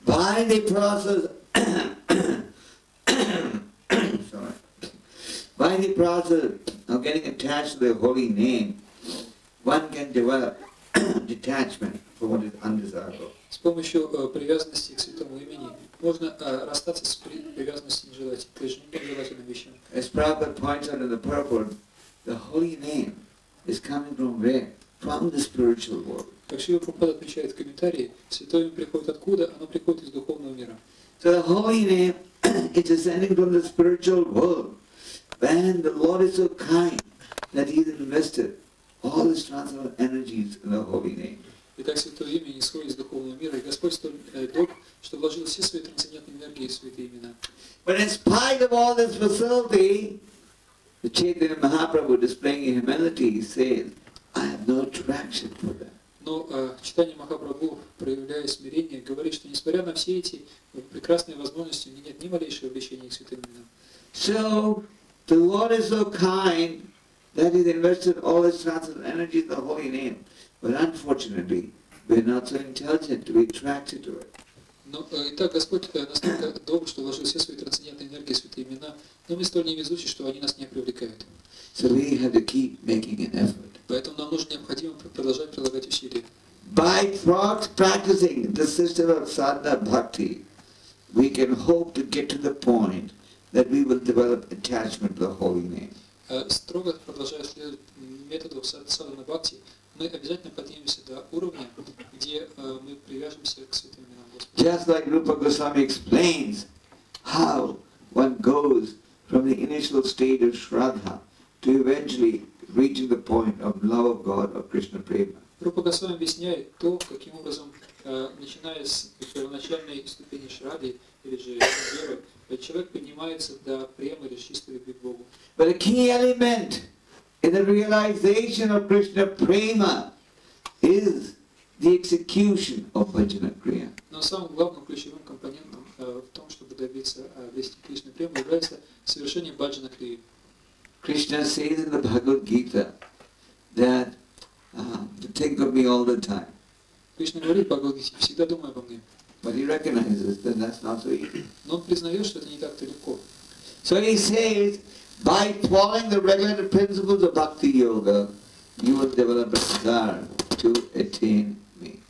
By the process, by the process of getting attached to the holy name, one can develop detachment from what is undesirable. С помощью привязанности к святому имени можно расстаться с привязанностью к нежелательным вещам. As Prabhupada points out in the purport, the holy name is coming from where? From the spiritual world. Как Шрила Прабхупада отмечает в комментарии, святое имя приходит откуда? Оно приходит из духовного мира. So the holy name is descending from the spiritual world. And the Lord is so kind that He has invested all His transcendental energies in the holy name. Итак, святое имя не исходит из духовного мира, и Господь столь добр, что вложил все свои трансцендентные энергии в святые имена. But in spite of all this facility, the Chaitanya Mahaprabhu, displaying humility, says, I have no attraction for them. Но Чайтанья Махапрабху, проявляя смирение, говорит, что несмотря на все эти прекрасные возможности, у меня нет ни малейшего влечения к святым именам. So, the Lord is so kind that He's invested all His transcendental energy in the holy name. But unfortunately, we're not so intelligent to be attracted to it. Но итак, Господь настолько добр, что вложил все свои трансцендентные энергии в святые имена, но мы столь невезучи, что они нас не привлекают. So we have to keep making an effort. Поэтому нам нужно необходимо продолжать прилагать усилия. By practicing the system of sadhana bhakti, we can hope to get to the point that we will develop attachment to the holy name. Строго продолжая следовать методу садхана бхакти, мы обязательно поднимемся до уровня, где мы привяжемся к святым именам Господа. Just like Rupa Goswami explains how one goes from the initial state of Shraddha to eventually reaching the point of love of God or Krishna Prema. Рупа Госвами объясняет то, каким образом, начиная с первоначальной ступени Шрады или же веры, человек поднимается до премы или чистой любви к Богу. But a key element in the realization of Krishna Prema is the execution of Bhajana Kriya. Но самым главным ключевым компонентом в том, чтобы добиться вести Кришны Прему, является совершение баджана крии. Krishna says in the Bhagavad Gita that to think of me all the time. Кришна говорит в Бхагавад-гите, всегда думай обо мне. But he recognizes that that's not so easy. Но он признает, что это не так-то легко. So he says, by following the regulated principles of Bhakti Yoga, you will develop a desire to attain me.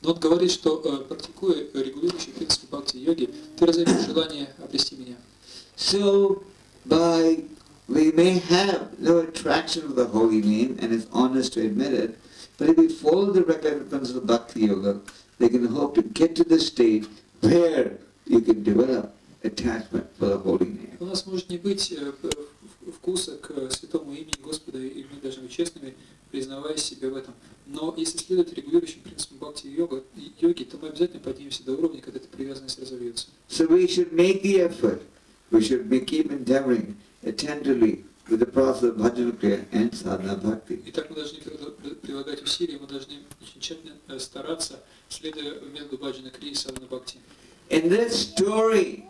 Но он говорит, что практикуя регулирующий принцип бхакти-йоги, ты разовьешь желание обрести меня. So, we may have no attraction to the holy name, and it's honest to admit it, but if we follow the regular principles of Bhakti Yoga, they can hope to get to the state where you can develop attachment for the holy name. У нас может не быть вкуса к святому имени Господа, и мы должны быть честными, признавая себя в этом. Но если следовать регулирующим принципам бхакти-йоги, то мы обязательно поднимемся до уровня, когда эта привязанность разовьется. So we should make the effort, we should keep endeavoring attentively with the process of bhajana kriya and sadhana bhakti. Итак, мы должны прилагать усилия, мы должны очень тщательно стараться, следуя методу бхаджана крии и садхана бхакти. In this story,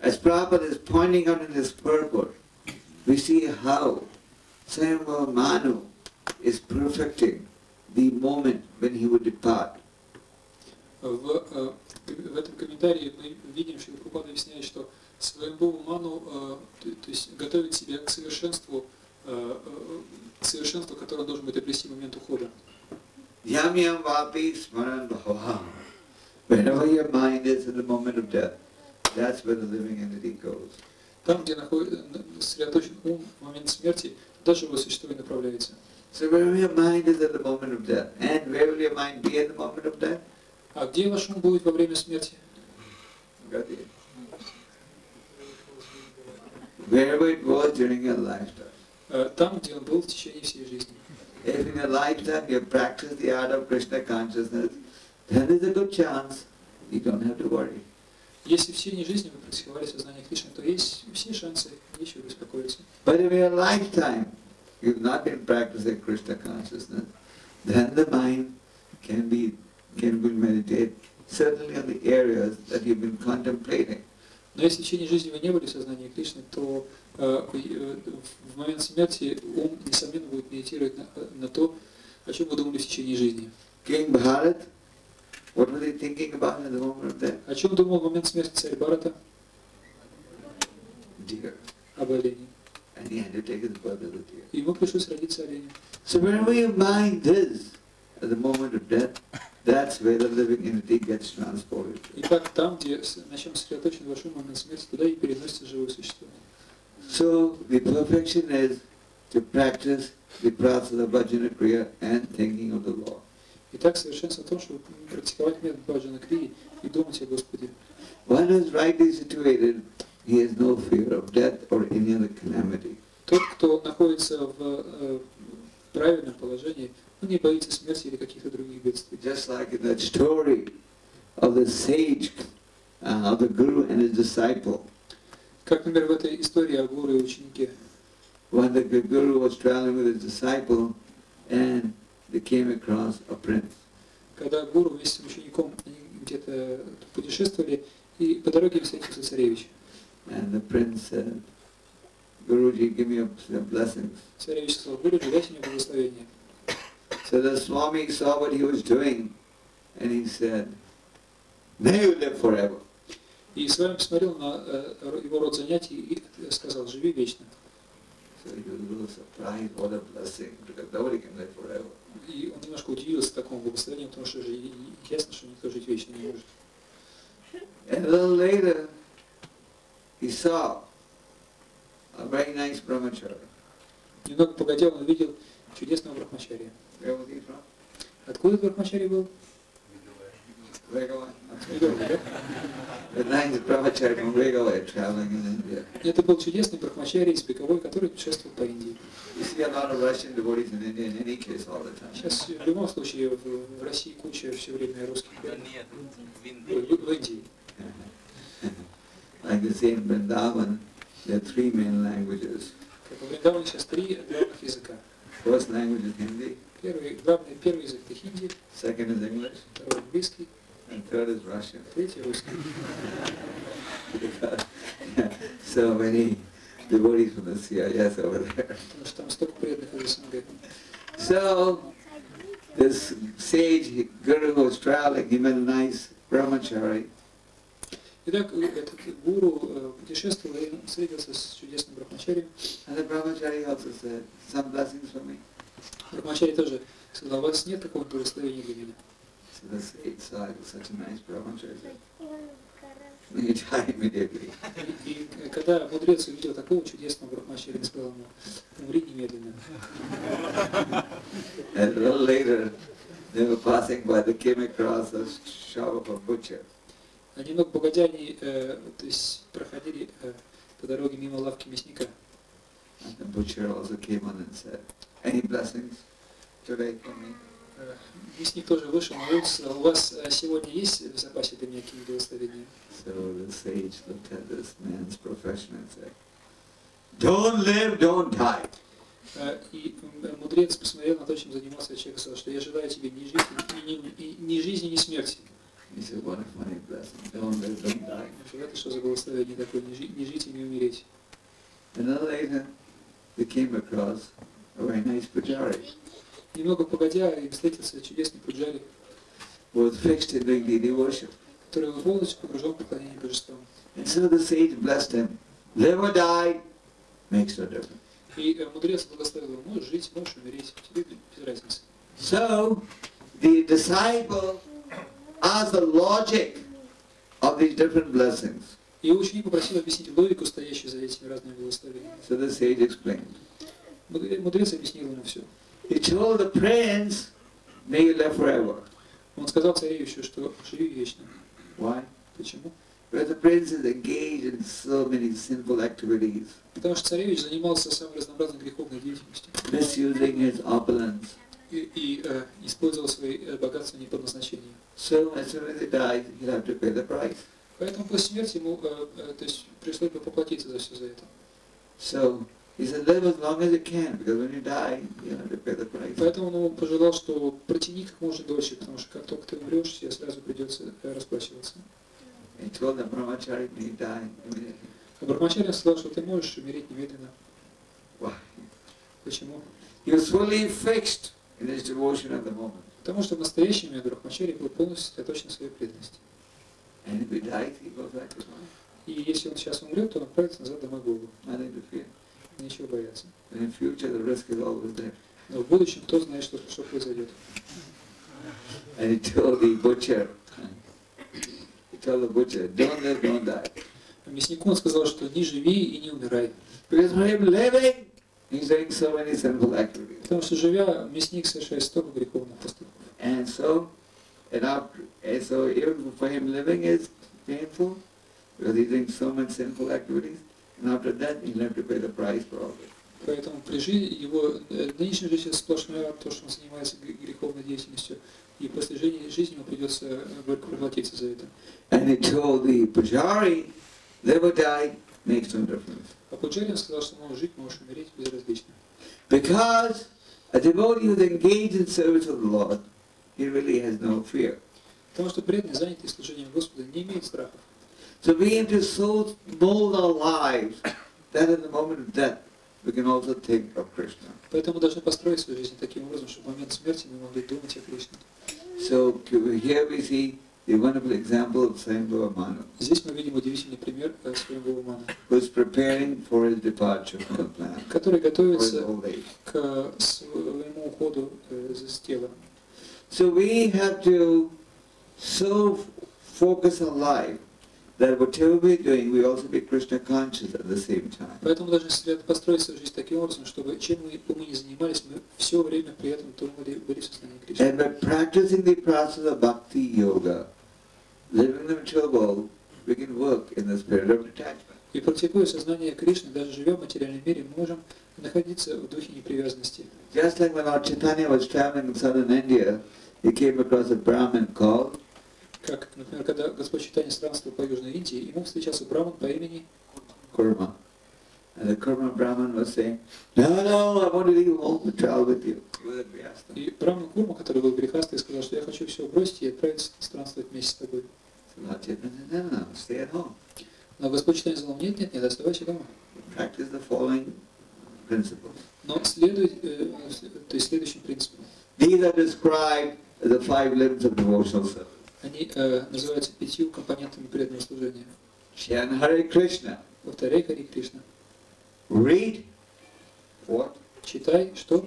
as Prabhupada is pointing out in his purport, we see how Swayambhava Manu is perfecting the moment when he would depart. В этом комментарии мы видим, что Прабхупада объясняет, что Свayambhava Ману, то есть готовит себя к совершенству, которое должен быть обрести в момент ухода. Yam yam vapi smaran bhava. Wherever your mind is in the moment of death, that's where the living entity goes. Там, где сосредоточен ум в момент смерти, даже его существование направляется. So wherever your mind is at the moment of death, and where will your mind be at the moment of death? А где ваш ум будет во время смерти? Wherever it was during your lifetime. Там, где он был в течение всей жизни. If in your lifetime you have practiced the art of Krishna consciousness, then there's a good chance you don't have to worry. Если в течение жизни вы практиковали сознание Кришны, то есть все шансы, нечего беспокоиться. But if in your lifetime you've not been practicing Krishna consciousness, then the mind can meditate certainly on the areas that you've been contemplating. Но если в течение жизни вы не были в сознании Кришны, то в момент смерти ум, несомненно, будет медитировать на то, о чем вы думали в течение жизни. King Bharat, what was he thinking about at the moment of death? О чем думал в момент смерти царь Бхарата? Deer. Об олене. And he had to take his birth as a deer. Ему пришлось родиться оленем. So wherever your mind is at the moment of death, that's where the living entity gets transported. Итак, там, где на чем сосредоточен ваш ум в момент смерти, туда и переносится живое существо. So the perfection is to practice the process of bhajana kriya and thinking of the Lord. Итак, совершенство в том, чтобы практиковать метод бхаджана крии и думать о Господе. One who is rightly situated, he has no fear of death or any other calamity. Тот, кто находится в правильном положении, он не боится смерти или каких-то других бедствий. Just like in that story of the sage, of the guru and his disciple. Как, например, в этой истории о гуру и ученике. When the guru was traveling with his disciple and they came across a prince. Когда гуру вместе с учеником где-то путешествовали, и по дороге им встретился царевич. And the prince said, Guruji, give me a blessing. Царевич сказал: Гуруджи, дайте мне благословение. So the Swami saw what he was doing and he said, may you live forever. И с вами посмотрел на его род занятий и сказал: живи вечно. So he was a little surprised, what a blessing, because nobody can live forever. И он немножко удивился такому благословению, потому что же ясно, что никто жить вечно не может. And a little later, he saw a very nice brahmachari. Немного погодя, он увидел чудесного брахмачария. Where was he from? Откуда этот брахмачарий был? Vegavan. Видовый, да? The nice brahmachari from Vegavan traveling in India. Это был чудесный брахмачарий из Беговой, который путешествовал по Индии. You see a lot of Russian devotees in India in any case all the time. Сейчас в любом случае в России куча все время русских Нет, в Индии. Like they say in Vrindavan, there are three main languages. Как в Вриндаване сейчас 3 главных языка. First language is Hindi, Первый язык это хинди, second is English, второй английский, and third is Russian. третий русский. So many devotees from the CIS over there. Потому что там столько преданных из СНГ. So this sage guru who was traveling, he met a nice brahmachari. Итак, этот гуру путешествовал и встретился с чудесным брахмачарием. And the brahmachari also said, some blessings for me. Брахмачари тоже сказал: у вас нет какого-то благословения для меня. So the sage saw it was such a nice brahmachari. He died immediately. И когда мудрец увидел такого чудесного брахмачарьи, он сказал ему: умри немедленно. And a little later, they were passing by, they came across a shop of a butcher. А немного погодя, они то есть, проходили по дороге мимо лавки мясника. And the butcher also came on and said, "Any blessings today for me?" Мясник тоже вышел на улицу, сказал: у вас сегодня есть в запасе для меня какие-нибудь благословения? So the sage looked at this man's profession and said, "Don't live, don't die." И мудрец посмотрел на то, чем занимался человек, и сказал, что я желаю тебе ни жизни, ни смерти. He said, "What a funny blessing. Don't live, don't die." Это что за благословение такое, не жить и не умереть? And then later, they came across a very nice pujari Немного погодя, им встретился чудесный пуджари, who was fixed in doing deity worship. который был полностью погружен в поклонение божествам. And so the sage blessed him. Live or die makes no difference. И мудрец благословил его: можешь жить, можешь умереть, тебе без разницы. So the disciple asked the logic of these different blessings. И ученик попросил объяснить логику, стоящую за этими разными благословениями. So the sage explained. Мудрец объяснил ему все. He told the prince, "May you live forever." Он сказал царевичу, что живи вечно. Why? Почему? Because the prince is engaged in so many sinful activities, Потому что царевич занимался самой разнообразной греховной деятельностью misusing his opulence. и использовал свои богатства не по назначению. So as soon as he dies, he'll have to pay the price. Поэтому после смерти ему то есть, пришлось бы поплатиться за все за это. So he said, live as long as you can, because when you die, you'll have to pay the price. Поэтому он ему пожелал, что протяни как можно дольше, потому что как только ты умрешь, тебе сразу придется расплачиваться. He told the brahmachari, may he die immediately. А Брахмачарья сказал, что ты можешь умереть немедленно. Why? Почему? He was fully fixed in his devotion at the moment. Потому что в настоящий момент Брахмачарья был полностью сосредоточен в своей преданности. And if he dies, he goes back to life. И если он сейчас умрет, то он отправится назад домой Богу. Nothing to fear. Нечего бояться. And in future, the risk is always there. Но в будущем кто знает, что произойдет. And he told the butcher, don't live, don't die. Мяснику он сказал, что не живи и не умирай. Because for him living, he's doing so many sinful activities. Потому что живя, мясник совершает столько греховных поступков. And so even for him living is painful, because he's doing so many sinful activities, and after that he'll have to pay the price for all this. Поэтому при жизни его нынешняя жизнь сплошной ад, то, что он занимается греховной деятельностью, и после жизни ему придется горько проплатиться за это. And he told the pujari, live or die makes no difference. А Пуджари сказал, что можешь жить, можешь умереть безразлично. Because a devotee who is engaged in service of the Lord, he really has no fear. Потому что преданный, занятый служением Господа, не имеет страхов. So we have to so mold our lives that in the moment of death we can also think of Krishna. Поэтому мы должны построить свою жизнь таким образом, чтобы в момент смерти мы могли думать о Кришне. So here we see the wonderful example of Swayambhuva Manu, Здесь мы видим удивительный пример Сваямбхува Мана, who is preparing for his departure from the planet, который for his готовится old age. к своему уходу с тела. So we have to so focus our life that whatever we're doing, we also be Krishna conscious at the same time. Поэтому должны построить свою жизнь таким образом, чтобы чем мы ни занимались, мы все время при этом были в состоянии Кришны. And by practicing the process of bhakti yoga, living in the material world, we can work in the spirit of detachment. И практикуя сознание Кришны, даже живя в материальном мире, мы можем находиться в духе непривязанности. Just like when Lord Chaitanya was traveling in southern India, he came across a Brahmin called Как, например, когда Господь Чайтанья странствовал по Южной Индии, ему встречался браман по имени Kurma. And the Kurma Brahmin was saying, no, I want to leave home and travel with you. И браман Курма, который был грехастый, сказал, что я хочу все бросить и отправиться странствовать вместе с тобой. So Lord Chaitanya said, no, stay at home. Но Господь Чайтанья сказал, нет, оставайся дома. Practice the following principles. Но следуй, то есть следующим принципом. These are described as the 5 limbs of devotional service. Они называются 5 компонентами преданного служения. Chant Hare Krishna. Повторяй Хари Кришна. Read what? Читай, что?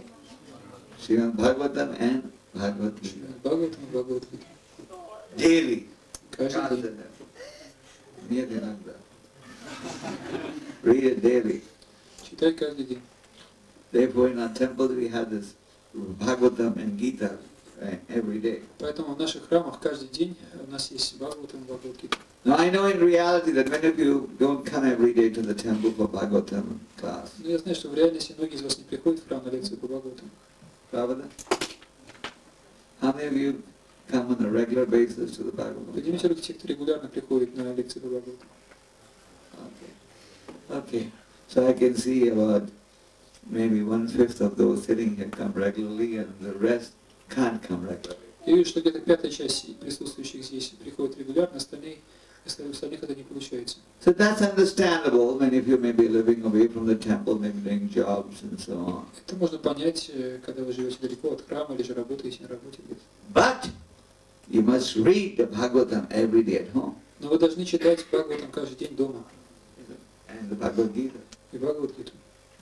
Srimad Bhagavatam and Bhagavad Gita. Бхагаватам и Бхагавад-гита. daily. Каждый день. Нет иногда. Read it daily. Читай каждый день. Therefore, in our temple we have this Bhagavatam and Gita every day. Поэтому в наших храмах каждый день у нас есть Бхагаватам, Бхагавад-гита. Now I know in reality that many of you don't come every day to the temple for Bhagavatam class. Но я знаю, что в реальности многие из вас не приходят в храм на лекцию по Бхагаватам. Prabhupada? How many of you come on a regular basis to the Bhagavatam? Поднимите руки те, кто регулярно приходит на лекции по Бхагаватам. Okay. So I can see about maybe 1/5 of those sitting here come regularly and the rest can't come regularly. Я вижу, что где-то пятая часть присутствующих здесь приходит регулярно, остальных это не получается. So that's understandable. Many of you may be living away from the temple, maybe doing jobs and so on. Это можно понять, когда вы живете далеко от храма или же работаете на работе где-то. But you must read the Bhagavatam every day at home Но вы должны читать Бхагаватам каждый день дома and the Bhagavad Gita. и Бхагавад-гиту.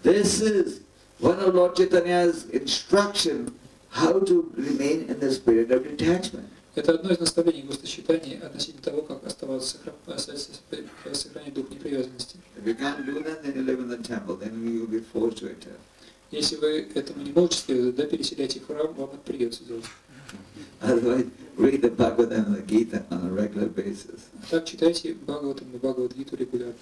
This is one of Lord Chaitanya's instruction how to remain in the spirit of detachment. Это одно из наставлений Госвачитания относительно того, как оставаться сохранять дух непривязанности. If you can't do that, then you live in the temple, then you will be forced to it. Если вы этому не можете следовать, да, переселяйте в храм, вам это придется делать. Otherwise, read the Bhagavatam and the Gita on a regular basis. Так читайте Бхагаватам и Бхагавад-гиту регулярно.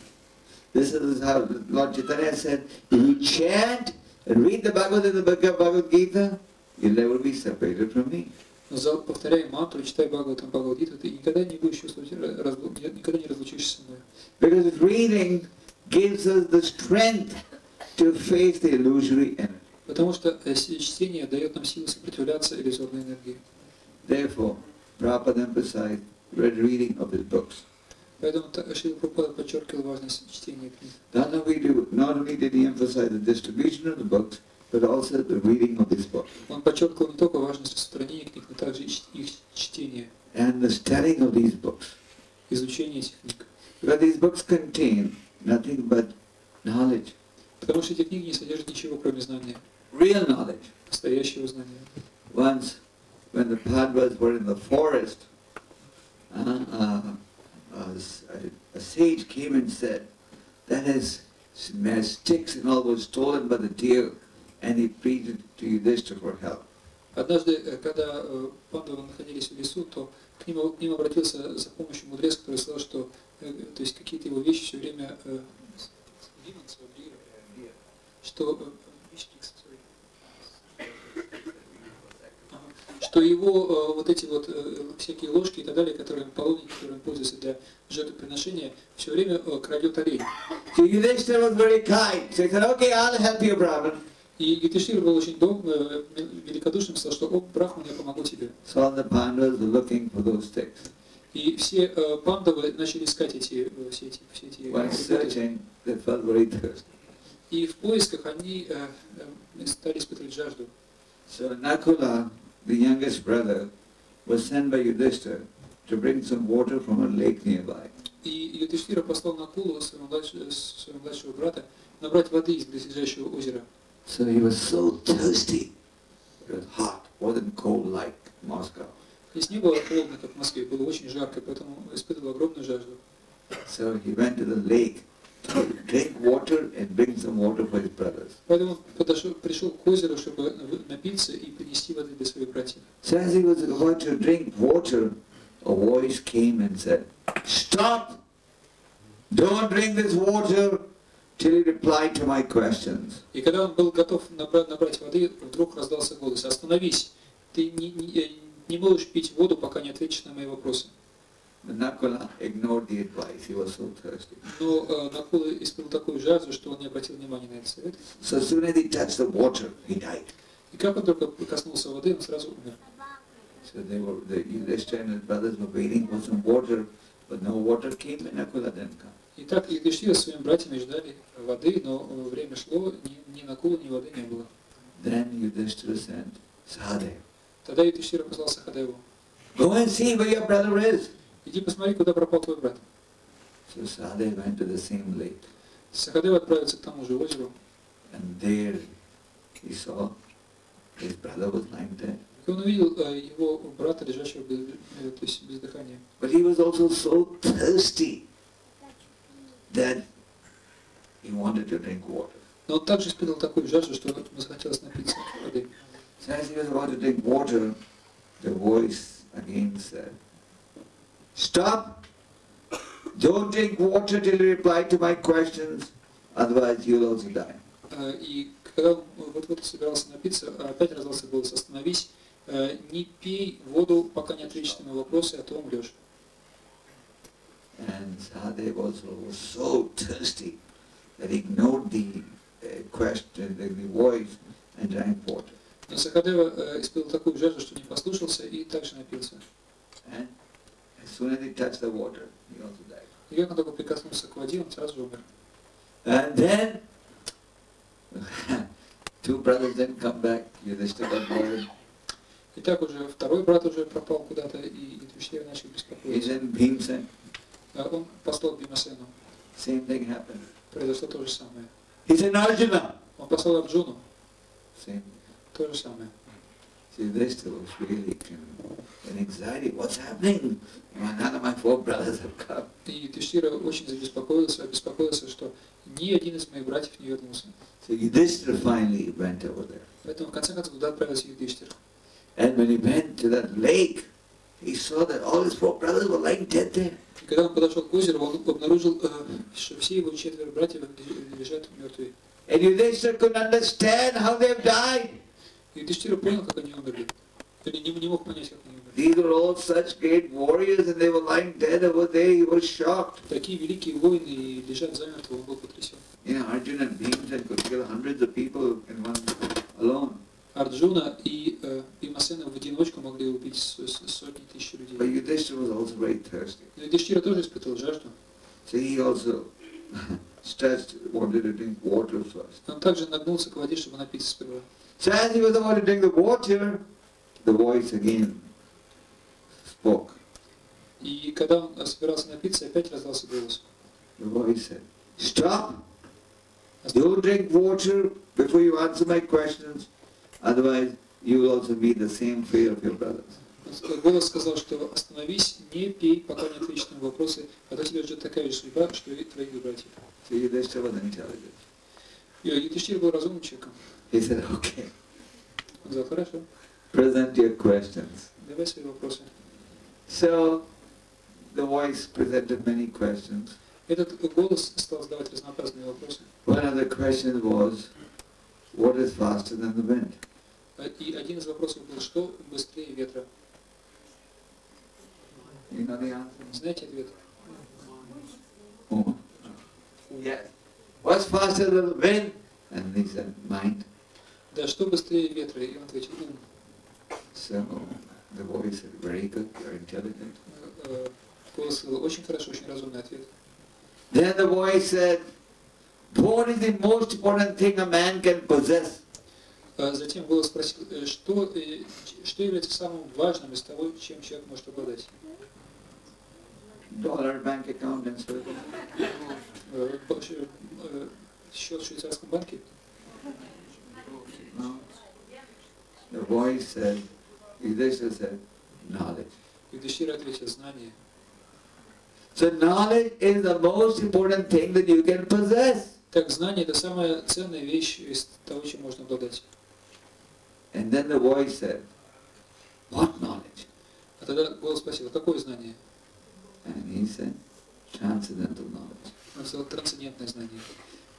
This is how Lord Chaitanya said, if you chant and read the Bhagavatam and the Bhagavad Gita, you'll never be separated from me. Но повторяй мантру, читай Бхагаватам, Бхагавад-гиту, ты никогда не будешь чувствовать, никогда не разлучишься со мной. Because reading gives us the strength to face the illusory enemy. Потому что чтение дает нам силу сопротивляться иллюзорной энергии. Therefore, Prabhupada emphasized reading of his books. Поэтому Шрила Прабхупада подчеркивал важность чтения книг. Not only did he emphasize the distribution of the books, but also the reading of his books. Он подчеркивал не только важность распространения книг, но также их чтения, And the studying of these books. изучения этих книг. Because these books contain nothing but knowledge. Потому что эти книги не содержат ничего, кроме знания, Real knowledge. настоящего знания. Once, when the Pandavas were in the forest, a sage came and said that his sticks and all was stolen by the deer, and he pleaded to Yudhishthira for help. Однажды, когда пандавы находились в лесу, то к ним обратился за помощью мудрец, который сказал, что то есть какие-то его вещи все время что его вот эти вот всякие ложки и так далее, которые половники, которыми пользуются для жертвоприношения, все время крадет олень. So Yudhishthira was very kind. So he said, "Okay, I'll help you, Brahman." И Юдхиштхира был очень великодушным, сказал, что «О, Брахман, я помогу тебе». So all the Pandavas were looking for those sticks. И все пандавы начали искать все эти While searching, they felt very thirsty. И в поисках они стали испытывать жажду. So Nakula, the youngest brother, was sent by Yudhishthira to bring some water from a lake nearby. И Юдхиштхира послал Накулу, своего младшего брата, набрать воды из близлежащего озера. So he was so thirsty. It was hot, wasn't cold like Moscow. Здесь не было холодно, как в Москве, было очень жарко, поэтому испытывал огромную жажду. So he went to the lake to drink water and bring some water for his brothers. Поэтому он пришел к озеру, чтобы напиться и принести воды для своих братьев. So as he was about to drink water, a voice came and said, "Stop! Don't drink this water till you reply to my questions." И когда он был готов набрать воды, вдруг раздался голос: «Остановись! Ты не можешь пить воду, пока не ответишь на мои вопросы». But Nakula ignored the advice. He was so thirsty. Но Накула испытал такую жажду, что он не обратил внимания на этот совет. So as soon as he touched the water, he died. И как он только коснулся воды, он сразу умер. So the Yudhishthira and his brothers were waiting for some water, but no water came and Nakula didn't come. Итак, Юдхиштхира с своими братьями ждали воды, но время шло, ни Накулы, ни воды не было. Then Yudhishthira sent Sahadeva. Тогда Юдхиштхира послал Сахадеву: "Go and see where your brother is." «Иди посмотри, куда пропал твой брат». So Sahadeva went to the same lake, Сахадев отправился к тому же озеру, and there he saw his brother was lying dead. И он увидел его брата, лежащего то есть без дыхания. But he was also so thirsty that he wanted to drink water. Но он также испытывал такую жажду, что ему захотелось напиться воды. So as he was about to drink water, the voice again said, "Stop! Don't drink water till you reply to my questions, otherwise you'll also die." И когда он вот собирался напиться, опять раздался голос: «Остановись, не пей воду, пока не ответишь на мои вопросы, а то умрешь». And Sahadev also was so thirsty that he ignored the question, the voice, and drank water. Но Сахадева испытывал такую жажду, что не послушался и также напился. And as soon as he touched the water, he also died. И как он только прикоснулся к воде, он сразу же умер. And then two brothers then come back. Yudhishthira got worried. И так уже второй брат уже пропал куда-то, и Юдхиштхира начал He беспокоиться. sent Bhimsen. Он послал Бимасену. Same thing happened. Произошло то же самое. He sent Arjuna. Он послал Арджуну. Same. То же самое. See, Yudhishthira was really in anxiety. What's happening? None of my four brothers have come. И Юдхиштхира очень обеспокоился, что ни один из моих братьев не вернулся. So Yudhishthira finally went over there. Поэтому в конце концов туда отправился Юдхиштхир. And when he went to that lake, he saw that all his four brothers were lying dead there. И когда он подошел к озеру, он обнаружил, что все его 4 братьев лежат мертвые. And Yudhishthira couldn't understand how they've died. И Юдхиштхира понял, как они умерли. Или не мог понять, как они умерли. These were all such great warriors and they were lying dead over there. He was shocked. Такие великие воины и лежат замертво, он был потрясен. You know, Arjuna and Bhimsen could kill hundreds of people in one alone. Арджуна и Бимасена в одиночку могли убить сотни тысяч людей. But Yudhishthira was also very thirsty. Но Юдхиштхира тоже испытывал жажду. So he also stretched, wanted to drink water first. Он также нагнулся к воде, чтобы напиться сперва. So as he was about to drink the water, the voice again spoke. И когда он собирался напиться, опять раздался голос. The voice said, "Stop! Don't drink water before you answer my questions, otherwise you will also meet the same fate of your brothers." Голос сказал, что остановись, не пей, пока не ответишь на вопросы, а то тебя ждет такая же судьба, что и твоих братьев. So Yudhishthira was intelligent. И Юдхиштхир был разумным человеком. He said, "Okay, Он сказал: хорошо, present your questions." давай свои вопросы. So the voice presented many questions. Этот голос стал задавать разнообразные вопросы. One of the questions was, what is faster than the wind? И один из вопросов был: что быстрее ветра? You know the answer? Знаете ответ? Oh. Yes. What's faster than the wind? And he said, mind. Да, что быстрее ветра? И он ответил: ум. So the voice said, very good, you're intelligent. Голос сказал: очень хорошо, очень разумный ответ. Then the voice said, what is the most important thing a man can possess? Затем голос спросил: что является самым важным из того, чем человек может обладать? Dollar, bank account and so on. Счет в швейцарском банке? No. The voice said, Yudhishthira said, knowledge. Юдхиштхир ответил: знание. So knowledge is the most important thing that you can possess. Так, знание — это самая ценная вещь из того, чем можно обладать. And then the voice said, what knowledge? А тогда голос спросил: какое знание? And he said, transcendental knowledge. Он сказал: трансцендентное знание.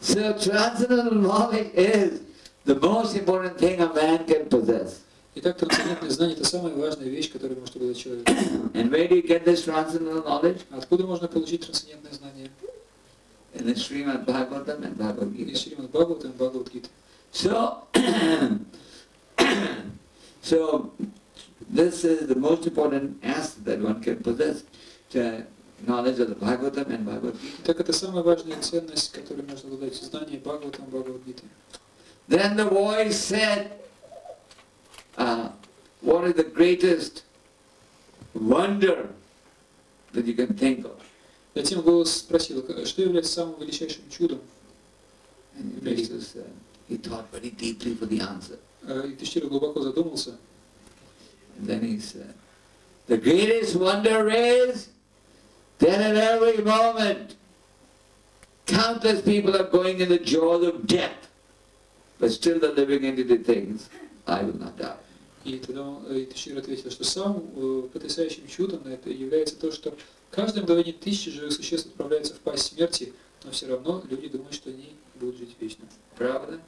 So transcendental knowledge is the most important thing a man can possess. Итак, трансцендентное знание — это самая важная вещь, которую может обладать человек. And where do you get this transcendental knowledge? Откуда можно получить трансцендентное знание? In the Srimad Bhagavatam and Bhagavad Из Gita. Шримад Бхагаватам и Бхагавад-гиты. So this is the most important asset that one can possess, the knowledge of the Bhagavatam and Bhagavad Gita. Так, это самая важная ценность, которую можно обладать. Знание Бхагаватам и Бхагавад-гиты. Then the voice said, what is the greatest wonder that you can think of? Затем голос спросил: что является самым величайшим чудом? And Yudhishthira said, he thought very deeply for the answer. Юдхиштхир глубоко задумался. And then he said, the greatest wonder is that at every moment countless people are going in the jaws of death, but still the living entity thinks, I will not die. И тогда Тишир ответил, что самым потрясающим чудом на это является то, что каждое мгновение тысячи живых существ отправляются в пасть смерти, но все равно люди думают, что они будут жить вечно. Правда?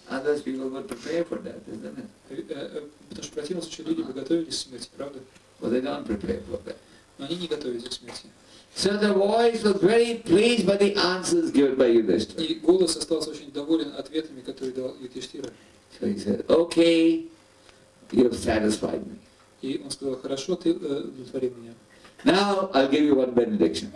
Others people would prepare for that, isn't it? Потому что в противном случае люди бы готовились к смерти, правда? But they don't prepare for that. Но они не готовились к смерти. So the voice was very pleased by the answers given by Yudhishthira. И голос остался очень доволен ответами, которые дал Юдхиштхира. So he said, okay, you have satisfied me. И он сказал, хорошо, ты удовлетворил меня. Now I'll give you one benediction.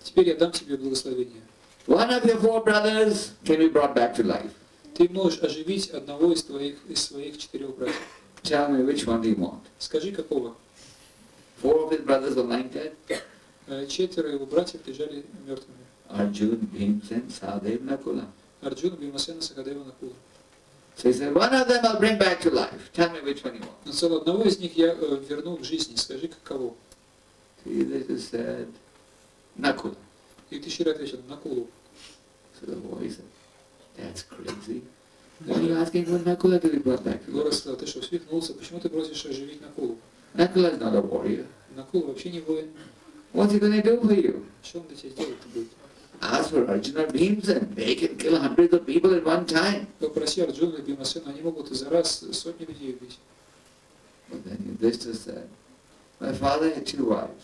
Теперь я дам тебе благословение. One of your four brothers can be brought back to life. Ты можешь оживить одного из своих 4 братьев. Tell me which one do you want? Скажи, какого? 4 of his brothers were lying dead. 4 его братьев лежали мертвыми. Arjun, Bhimsen, Sahadev, Nakula. Арджуна, Бимасена, Сахадева, Накула. So he said, one of them I'll bring back to life. Tell me which one you want. Но целого одного из них я верну к жизни. Скажи, какого? He said, Nakula. И Юдхиштхира ответил, Накулу. So the boy said, that's crazy. Why are you asking for Nakula to be brought back to Гора life? сказал, ты что, свихнулся? Почему ты просишь оживить Накулу? Nakula is not a warrior. Накула вообще не воин. What's he going to do for you? Что он для тебя сделать-то будет? Ask for Arjuna Bhimsen. They can kill hundreds of people at one time. Попроси Арджуна и Бимасена, они могут за раз сотни людей убить. But then Yudhishthira said, my father had 2 wives.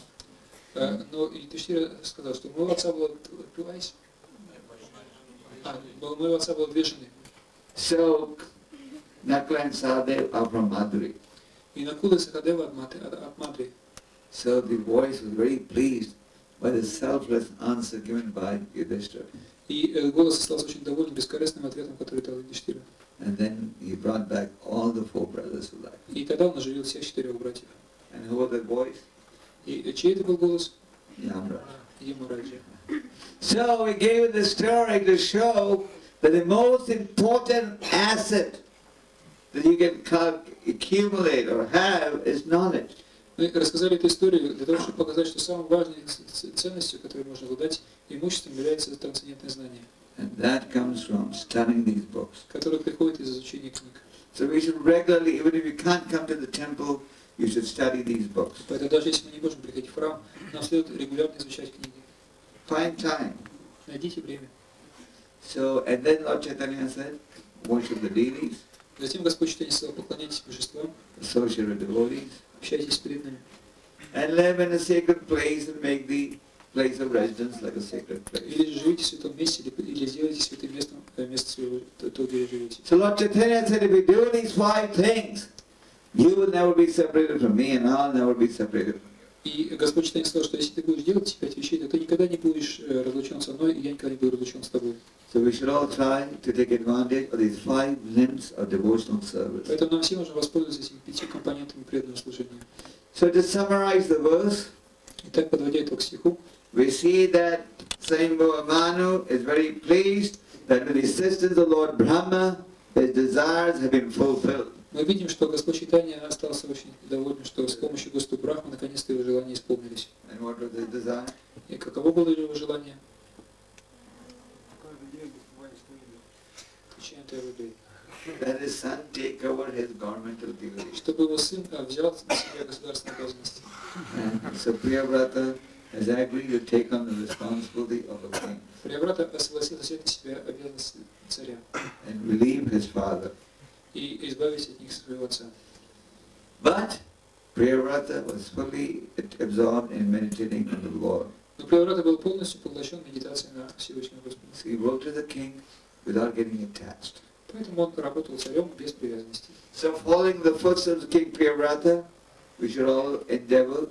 Но Юдхиштхира сказал, что у моего отца было 2 wives. У моего отца было 2 жены. So Nakula and Sahadev are from Madhuri. И Накула и Сахадева от Мадри. So the voice was very pleased by the selfless answer given by Yudhishthira. И голос остался очень доволен бескорыстным ответом, который дал Юдхиштхира. And then he brought back all the 4 brothers to life. И тогда он оживил всех 4 братьев. And who were the boys? И чей это был голос? Yamraj. Ямараджа. So we gave it the story to show that the most important asset that you can accumulate or have is knowledge. Мы рассказали эту историю для того, чтобы показать, что самой важной ценностью, которую можно обладать, имуществом является трансцендентное знание, And that comes from studying these books. которое приходит из изучения книг. So we should regularly, even if you can't come to the temple, you should study these books. Поэтому даже если мы не можем приходить в храм, нам следует регулярно изучать книги. Find time. Найдите время. So, and then Lord Chaitanya said, worship the deities, Затем Господь Чайтанья сказал, поклоняйтесь божествам, associate with devotees, общайтесь с преданными. and live in a sacred place and make the place of residence like a sacred place. Или же живите в святом месте, или сделайте святым местом место своего, то, где вы живете. So Lord Chaitanya said, if you do these 5 things, you will never be separated from me and I'll never be separated from you. И Господь Чайтанья сказал, что если ты будешь делать эти 5 вещей, то ты никогда не будешь разлучен со мной, и я никогда не буду разлучен с тобой. So we should all try to take advantage of these 5 limbs of devotional service. Поэтому нам всем нужно воспользоваться этими 5 компонентами преданного служения. So to summarize the verse, Итак, подводя итог стиху, we see that Swayambhuva Manu is very pleased that with the assistance of Lord Brahma, his desires have been fulfilled. мы видим, что Господь Чайтанья остался очень доволен, что с помощью Господа Брахмы наконец-то его желания исполнились. And what was his desire? И каково было его желание? That his son take over his governmental duties. Чтобы его сын взял на себя государственные обязанности. And so Priyavrata has agreed to take on the responsibility of a king Прияврата согласился взять на себя обязанности царя and relieve his father. и избавить от них своего отца. But Priyavrata was fully absorbed in meditating on the Lord. Но Прияврата был полностью поглощен медитацией на Всевышнего Господа. So he wrote to the king without getting attached. Поэтому он работал царем без привязанности. So following the footsteps of King Priyavrata, we should all endeavor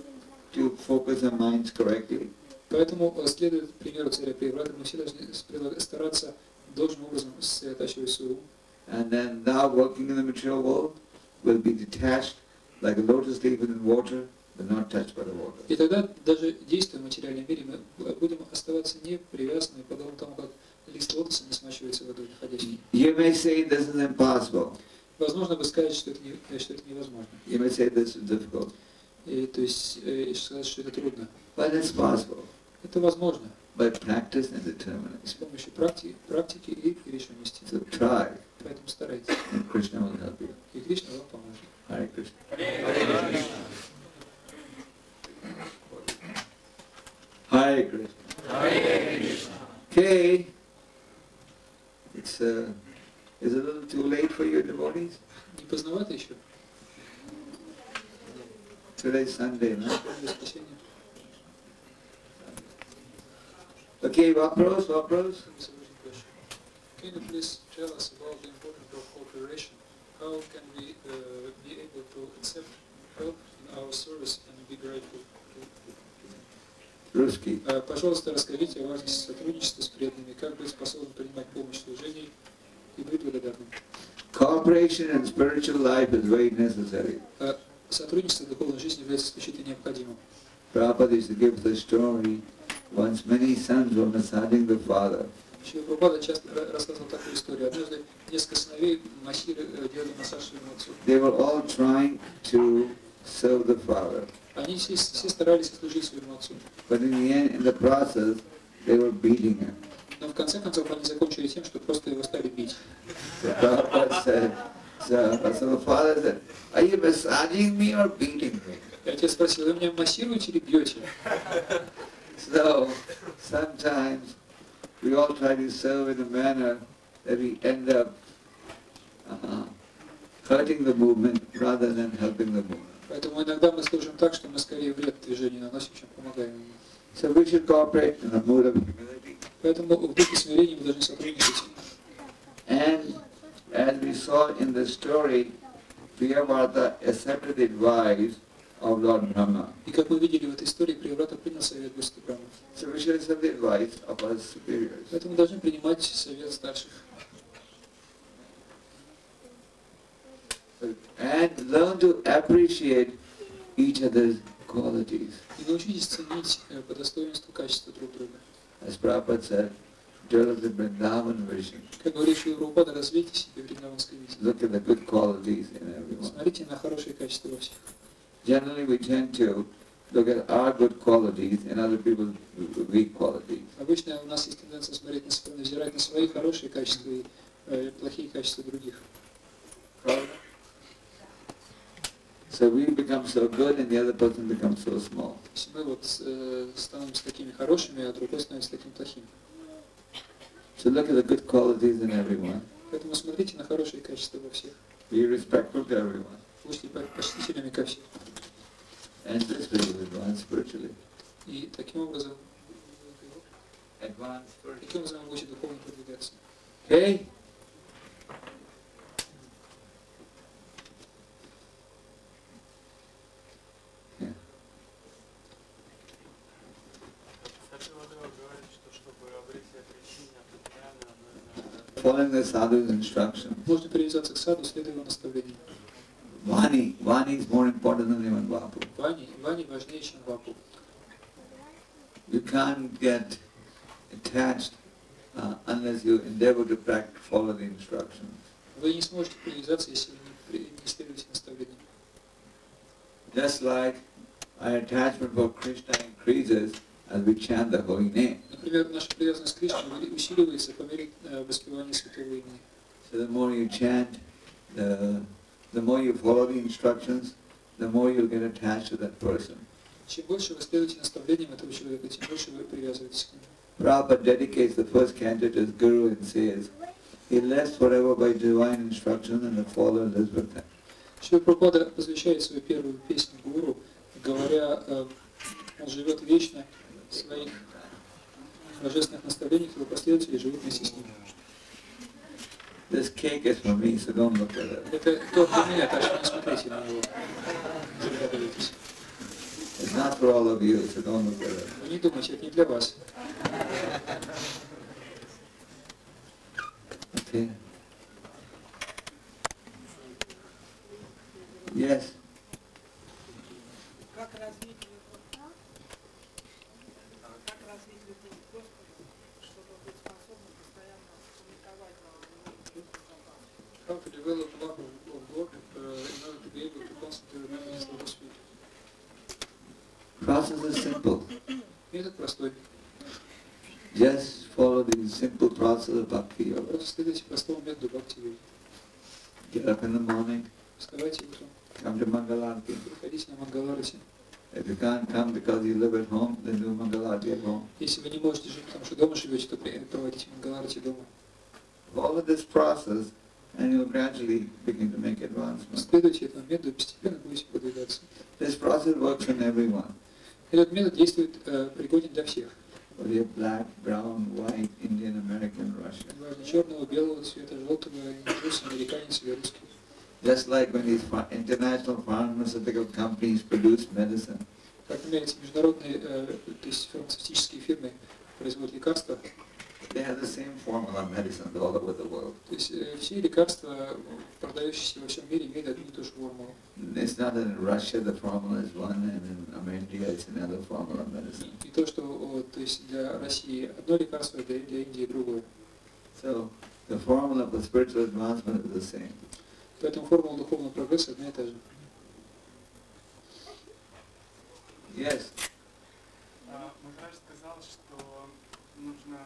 to focus our minds correctly. Поэтому, следуя примеру царя Прияврата, мы все должны стараться должным образом сосредотачивать свой ум. And then now working in the material world will be detached like a lotus leaf in water, but not touched by the water. И тогда, даже действуя в материальном мире, мы будем оставаться не привязанными, подобно тому, как лист лотоса не смачивается водой находящей. You may say this is impossible. Возможно, вы скажете, что это невозможно. You may say this is difficult. И, то есть сказать, что это трудно. But it's possible. Это возможно. By practice and С determination. помощью практики и решимости. So try, Поэтому старайтесь. and Krishna will help you. И Кришна вам поможет. Hare Krishna. Hare Krishna. Okay. It's is it a little too late for you devotees? Не поздновато еще? Today's Sunday, no? Воскресенье. Okay, Vapros. Can you please tell us about the importance of cooperation? How can we be able to accept help in our service and be grateful to them? Ruski. Пожалуйста, расскажите о важности сотрудничества с преданными, как быть способным принимать помощь в служении и быть благодарным. Cooperation in spiritual life is very necessary. Сотрудничество в духовной жизни является исключительно необходимым. Prabhupada used to give the story, once many sons were massaging the father. Шрила Прабхупада часто рассказывал такую историю. Однажды несколько сыновей делали массаж своему отцу. They were all trying to serve the father. Они все старались служить своему отцу. But in the end, in the process, they were beating him. Но в конце концов они закончили тем, что просто его стали бить. So Prabhupada said, so the father said, are you massaging me or beating me? И отец спросил, вы меня массируете или бьете? So sometimes we all try to serve in a manner that we end up hurting the movement rather than helping the movement. Поэтому иногда мы служим так, что мы скорее вред движению наносим, чем помогаем ему. So we should cooperate in a mood of humility. Поэтому в духе смирения мы должны сотрудничать. And as we saw in the story, Priyavrata accepted the advice of Lord Brahma. И как мы видели в этой истории, Прияврата принял совет Господа Брахмы. So we should accept the advice of our superiors. Поэтому мы должны принимать совет старших. And learn to appreciate each other's qualities. И научитесь ценить по достоинству качества друг друга. As Prabhupada said, develop the Vrindavan vision. Как говорит Шрила Прабхупада, развейте себе вриндаванское видение. Look at the good qualities in everyone. Смотрите на хорошие качества во всех. Generally we tend to look at our good qualities and other people's weak qualities. Обычно у нас есть тенденция смотреть на свои, взирать на свои хорошие качества и плохие качества других. So we become so good and the other person becomes so small. Если мы вот становимся такими хорошими, а другой становится таким плохим. So look at the good qualities in everyone. Поэтому смотрите на хорошие качества во всех. Be respectful to everyone. Будьте почтительными ко всем. And this way you advance spiritually. И таким образом Advance spiritually. вы будете духовно продвигаться. Okay? Following the sadhu's instruction. Можно привязаться к саду, следуя его наставлениям. Vani is more important than even Vapu. Вани важнее, чем Вапу. You can't get attached unless you endeavor to follow the instructions. Вы не сможете привязаться, если вы не следуете наставлениям. Just like our attachment for Krishna increases as we chant the holy name. Например, наша привязанность к Кришне усиливается по мере воспевания святого имени. So the more you chant, the more you follow the instructions, the more you'll get attached to that person. Чем больше вы следуете наставлениям этого человека, тем больше вы привязываетесь к нему. Prabhupada dedicates the first canto to his guru and says, he lives forever by divine instruction and the follower lives with him. Шрила Прабхупада посвящает свою первую песню гуру, говоря, он живет вечно в своих божественных наставлениях, его последователи живут вместе с ним. This cake is for me, so don't look at it. Это торт для меня, так что не смотрите на него. Загадывайтесь. It's not for all of you, so don't look at it. Вы не думайте, это не для вас. Okay. Yes. How to develop love of be able to concentrate on the Holy Spirit. Process is simple. Метод простой. Just follow the simple process of bhakti yoga. Просто следуйте простому методу бхакти-йоги. Get up in the morning, Вставайте утром, come to Mangalarti. приходите на Мангаларати. If you can't come because you live at home, then do Mangalarti at home. Если вы не можете жить, потому что дома живете, то проводите Мангаларати дома. Follow this process and you'll gradually begin to make advancement. Следуйте этому методу, постепенно будете продвигаться. This process works on everyone. Этот метод действует, пригоден для всех. Whether you're black, brown, white, Indian, American, Russian. Неважно, черного, белого цвета, желтого, индус, американец или русский. Just like when these international pharmaceutical companies produce medicine, Как, например, эти международные, то есть фармацевтические фирмы производят лекарства, they have the same formula medicines all over the world. то есть все лекарства, продающиеся во всем мире, имеют одну и ту же формулу. It's not that in Russia the formula is one and in India it's another formula medicine. И то, что то есть для России одно лекарство, для Индии другое. So the formula for spiritual advancement is the same. Поэтому формула духовного прогресса одна и та же. Yes. Махарадж сказал, что нужно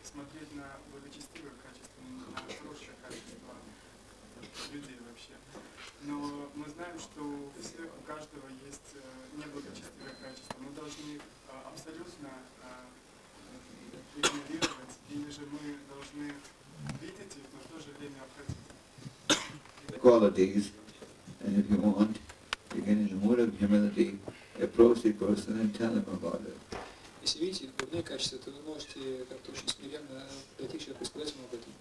смотреть на благочестивые качества, на хорошее качество людей вообще. Но мы знаем, что у каждого есть неблагочестивое качество. Мы должны абсолютно игнорировать, или же мы должны видеть их, но в то же время обходить. Qualities, and if you want, you can, in the mood of humility, approach the person and tell him about it. Если видите их дурные качества, то вы можете как-то очень смиренно подойти к человеку и сказать ему об этом.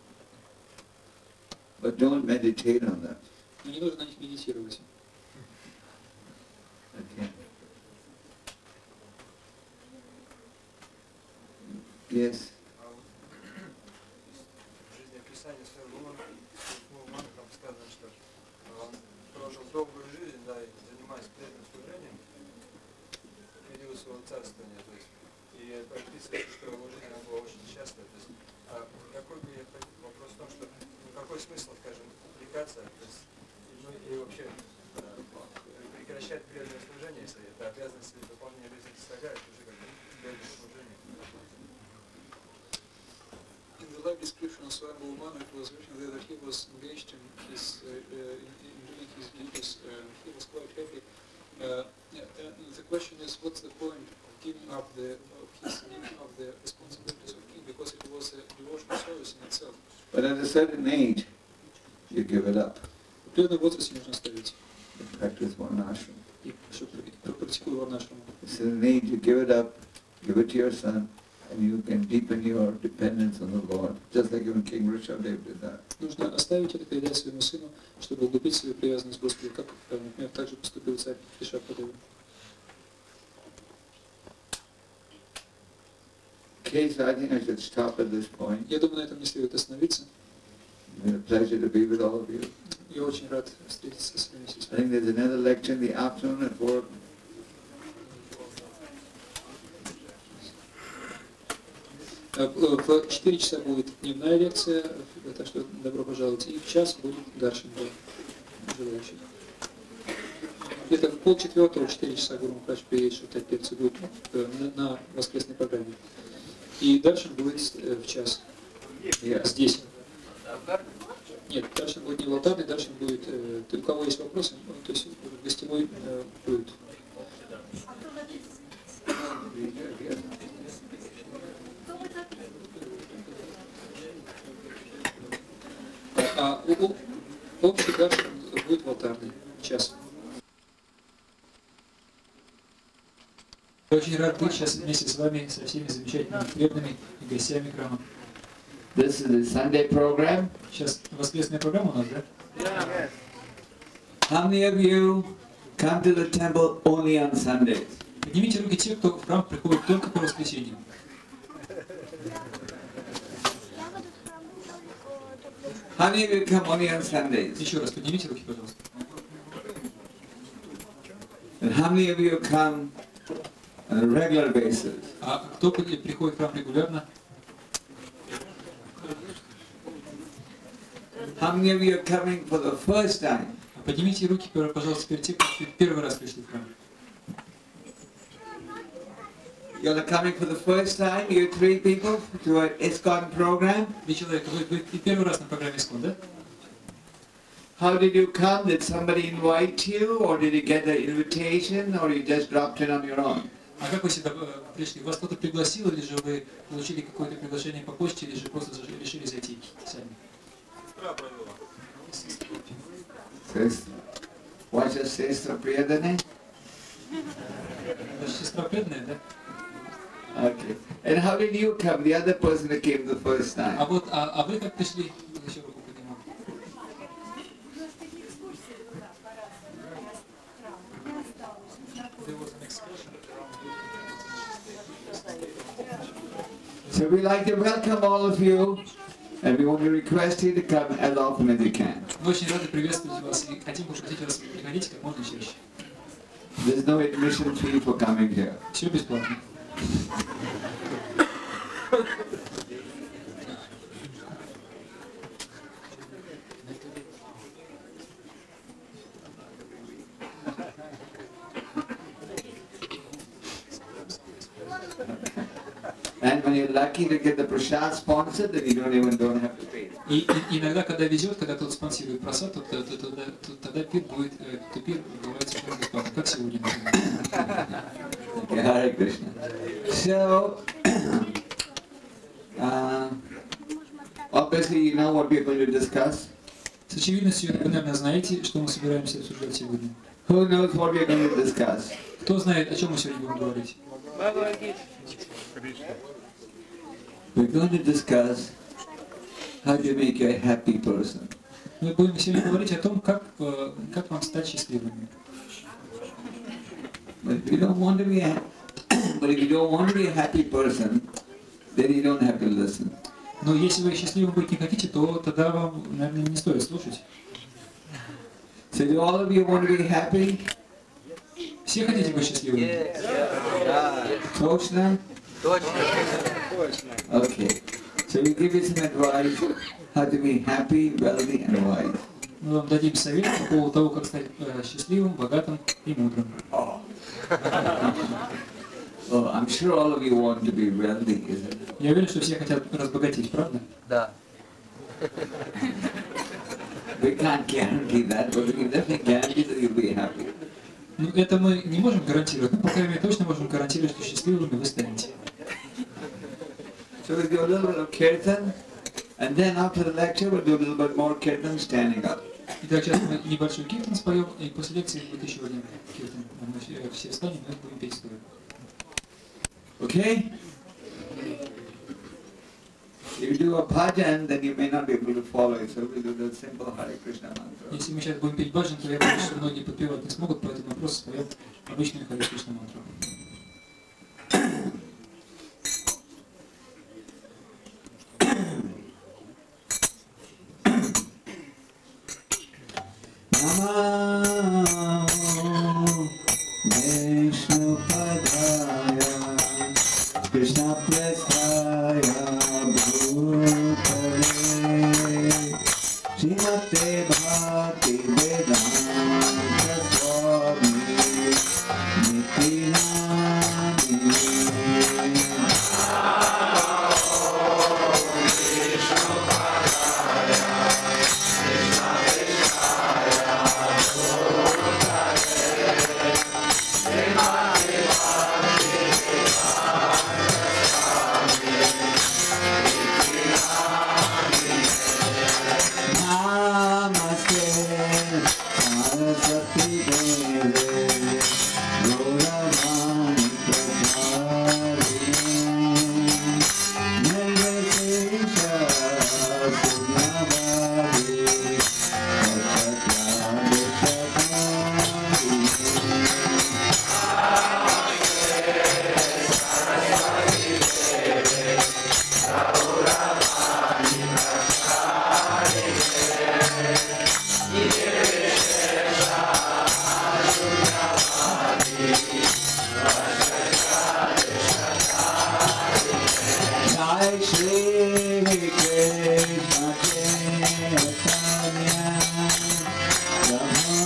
But don't meditate on them. Но не нужно на них медитировать. Okay. Yes. Долгую жизнь, да, и занимаясь преданным служением в период своего царствования, то есть, и описывается, что его жизнь она была очень счастлива. То есть, какой бы вопрос в том, что какой смысл, скажем, увлекаться, то есть, ну, и вообще прекращать преданное служение, если это обязанность выполнения жизни составляет, уже как преданное служение. In the life description of Swami Umanu, it was written there that he was engaged in his doing his duties. He was quite happy. The question is, what's the point of giving up the responsibilities of king? Because it was a devotional service in itself. But at a certain age, you give it up. В определенном возрасте нужно оставить. Practice varnashram. И практикуй варнашраму. At a certain age, you give it up, give it to your son, and you can deepen your dependence on the Lord, just like even King Rishabdev did that. Нужно оставить это, передать своему сыну, чтобы углубить свою привязанность к Господу, как, например, также поступил царь Ришабхадева. Okay, so I think I should stop at this point. Я думаю, на этом не следует остановиться. It's been a pleasure to be with all of you. Я очень рад встретиться с вами I сейчас. think there's another lecture in the afternoon at 4. В 4 часа будет дневная лекция, так что добро пожаловать. И в час будет даршан для желающих. Где-то в 3:30, в 4 часа Гуру Махарадж приедет, чтобы читать лекцию будет на воскресной программе. И даршан будет в час. Здесь. Нет, даршан будет не в алтарной, даршан будет... у кого есть вопросы, то есть гостевой будет. А общий даршан будет в алтарной. Час. Я очень рад быть сейчас вместе с вами, со всеми замечательными преданными и гостями храма. This is the Sunday program. Сейчас воскресная программа у нас, да? Yes. How many of you come to the temple only on Sundays? Поднимите руки те, кто в храм приходит только по воскресеньям. How many of you come only on Sundays? Еще раз поднимите руки, пожалуйста. And how many of you come on a regular basis? А кто приходит в храм регулярно? How many of you are coming for the first time? А Поднимите руки, пожалуйста, перед тем, кто первый раз пришли в храм. You're coming for the first time, you 3 people, to an ISKCON program. 3 человека. Вы первый раз на программе ISKCON, да? How did you come? Did somebody invite you, or did you get an invitation, or you just dropped in on your own? А как вы сюда пришли? Вас кто-то пригласил, или же вы получили какое-то приглашение по почте, или же просто решили зайти сами? Сестра провела. Sister. What's your sister, Priyadani? Ваша сестра преданная, да? Okay. And how did you come? The other person that came the first time. А вот, а вы как пришли? Еще руку поднимал. So we'd like to welcome all of you, and we want to request you to come as often as you can. Мы очень рады приветствовать вас и хотим попросить вас приходить как можно чаще. There's no admission fee for coming here. Все бесплатно. And when you're lucky to get the prasad sponsored, then you don't have to pay. И иногда, когда везет, когда кто-то спонсирует просад, то тогда пир будет, пир бывает совершенно бесплатно, как сегодня, например. Okay, Hare Krishna. So, obviously you know what we're going to discuss. С очевидностью, вы, наверное, знаете, что мы собираемся обсуждать сегодня. Who knows what we're going to discuss? Кто знает, о чем мы сегодня будем говорить? We're going to discuss how to make you a happy person. Мы будем сегодня говорить о том, как вам стать счастливыми. But if you don't want to be a happy person, then you don't have to listen. Но если вы счастливым быть не хотите, то тогда вам, наверное, не стоит слушать. So do all of you want to be happy? Все хотите быть счастливыми? Точно? Okay. So we give you some advice how to be happy, wealthy and wise. Мы вам дадим совет по поводу того, как стать счастливым, богатым и мудрым. Oh, I'm sure all of you want to be wealthy, isn't it? Я уверен, что все хотят разбогатеть, правда? Да. We can't guarantee that, but we can definitely guarantee that you'll be happy. Ну, это мы не можем гарантировать, но, по крайней мере, точно можем гарантировать, что счастливыми вы станете. So we'll do a little bit of kirtan, and then after the lecture we'll do a little bit more kirtan standing up. Итак, сейчас мы небольшой киртан споем, и после лекции будет еще один киртан. Мы все встанем и будем петь стоя. Okay? If you do a bhajan, then you may not be able to follow it, so we'll do the simple Hare Krishna mantra. Если мы сейчас будем петь баджан, то я боюсь, что многие подпевать не смогут, поэтому мы просто споем обычную Харе Кришна мантру. Namo Vishnupadaya Krishna Prasthaya Bhutale Srimate Bhakti Vedanta Swami Nityanandi Namaste Saraswati Deve Gauravani Prabharini Nirvesesha Sunyavadi Jai Shri Krishna Chaitanya Prabhu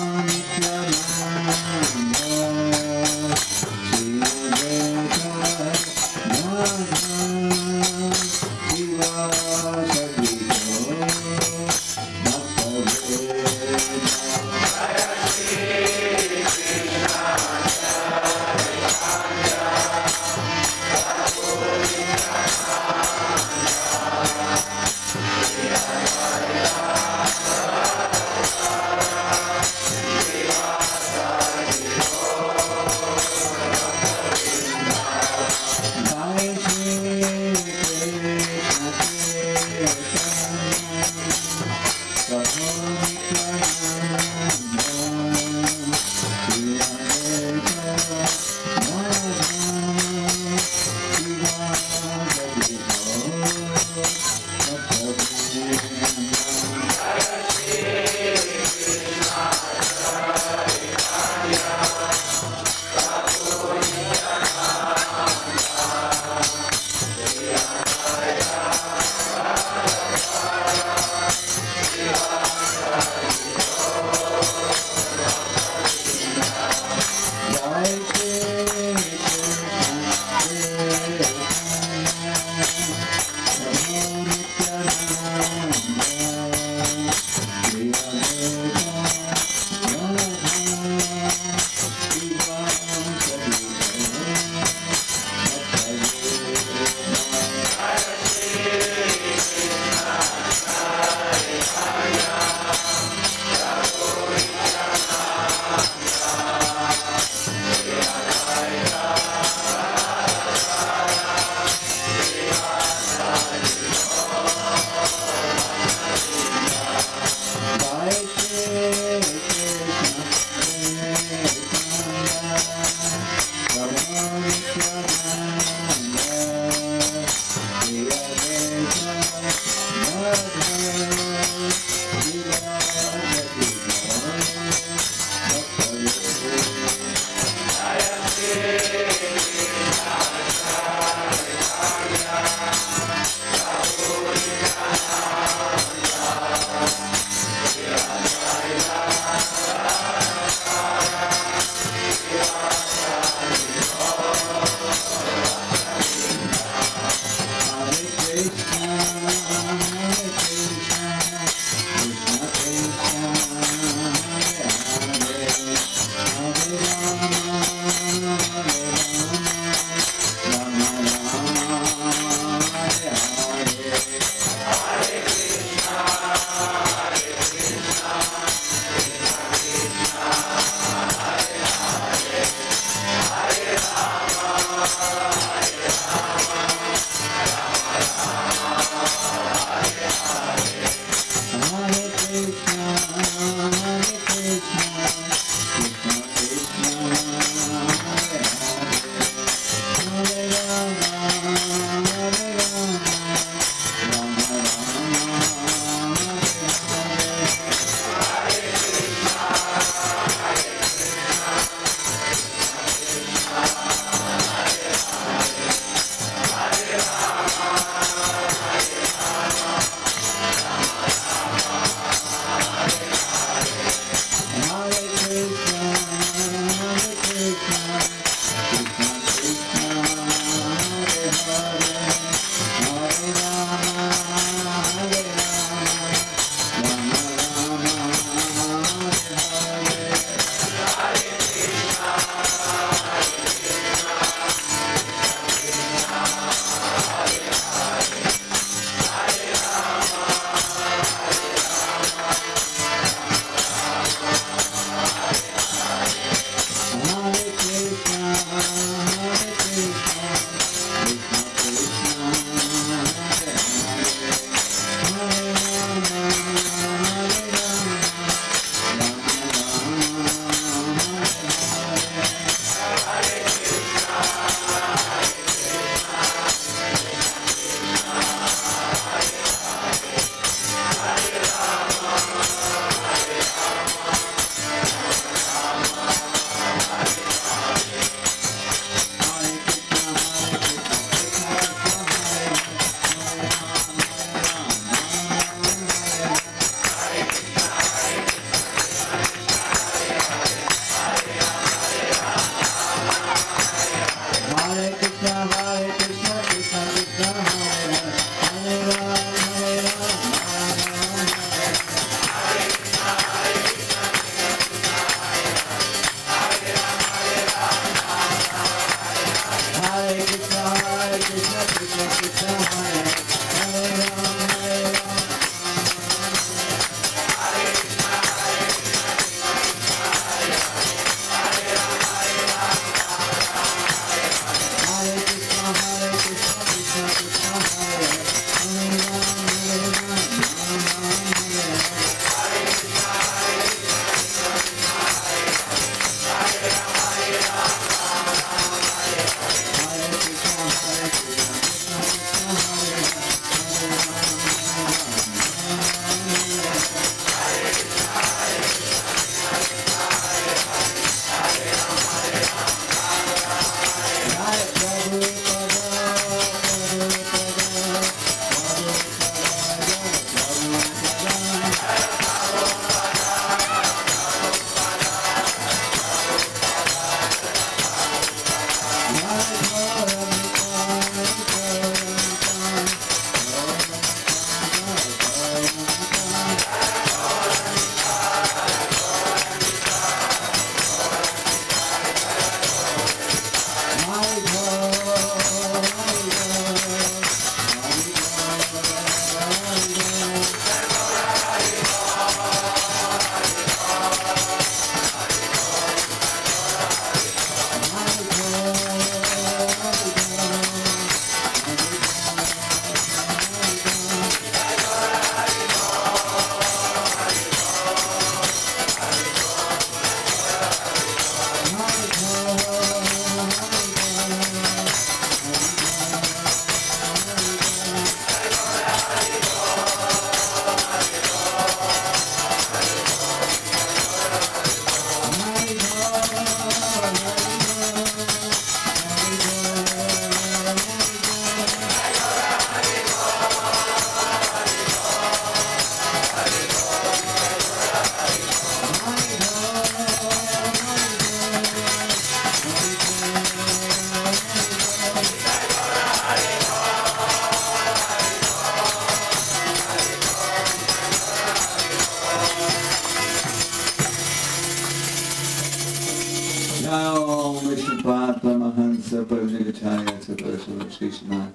Paramahansa Paramahansa Saraswati Krishna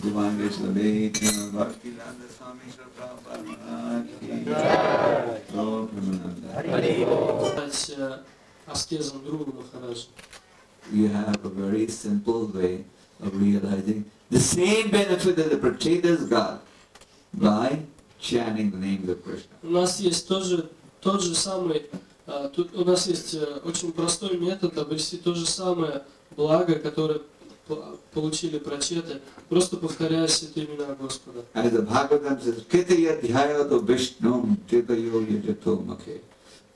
Divine Salvation Bhakti Landa Swami Prabhupada. Аскезом другу Махараджа. You have a very simple way of realizing the same benefit that the Prachetas got by chanting the names of Krishna. У нас есть тот же самый, у нас есть очень простой метод обрести то же самое благо, которое получили прачеты, просто повторяя святые имена Господа. As the Bhagavatam says, Kitaya dhyayato Vishnum chetayo yajato makhe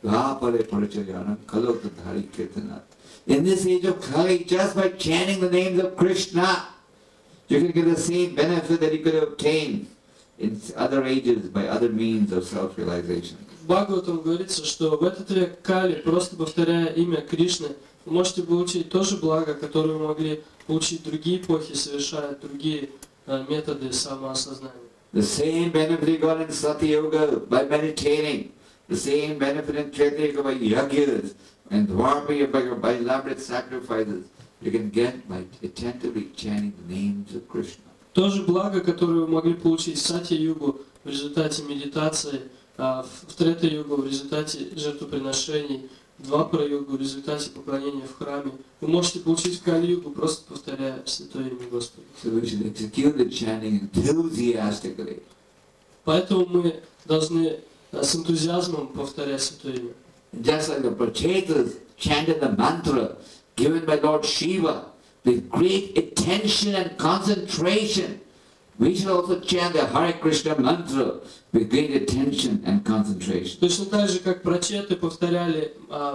vāpare parachayanam kalotadhari kirtanat. In this age of Kali, just by chanting the names of Krishna, you can get the same benefit that you could obtain in other ages by other means of self-realization. В Бхагаватам говорится, что в этот век Кали, просто повторяя имя Кришны, вы можете получить то же благо, которое вы могли получить в другие эпохи, совершая другие методы самоосознания. The same benefit you got in Satya-yoga by meditating, the same benefit in Treta-yoga by yagyas, and Dwapara by elaborate sacrifices, you can get by attentively chanting the names of Krishna. То же благо, которое вы могли получить в Сатья-югу в результате медитации, в Трета-югу в результате жертвоприношений, в Двапара-югу в результате поклонения в храме, вы можете получить в Кали-югу, просто повторяя святое имя Господа. So we should execute the chanting enthusiastically. Поэтому мы должны с энтузиазмом повторять святое имя. Just like the Prachetas chanted the mantra given by Lord Shiva with great attention and concentration, we should also chant the Hare Krishna mantra with great attention and concentration. Точно так же, как прачеты повторяли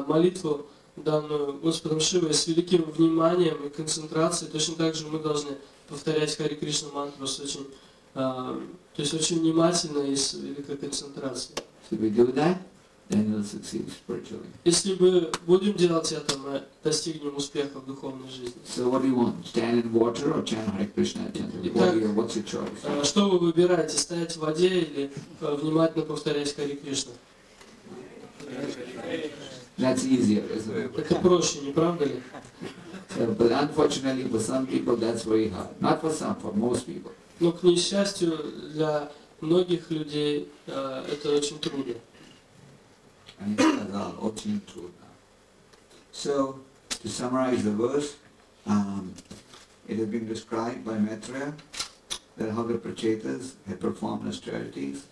молитву, данную Господом Шивой, с великим вниманием и концентрацией, точно так же мы должны повторять Харе Кришна мантру с очень, то есть очень внимательно и с великой концентрацией. So we do that, then we'll succeed spiritually. Если мы будем делать это, мы достигнем успеха в духовной жизни. So what do you want? Stand in water or chant Hare Krishna attentively? What's your choice? Что вы выбираете, стоять в воде или внимательно повторять Харе Кришна? That's easier, isn't it? Это проще, не правда ли? But unfortunately for some people that's very hard. Not for some, for most people. Но, к несчастью, для многих людей это очень трудно. Они сказали, очень трудно. So, to summarize the verse, it has been described by Maitreya that how the Prachetas had performed austerities.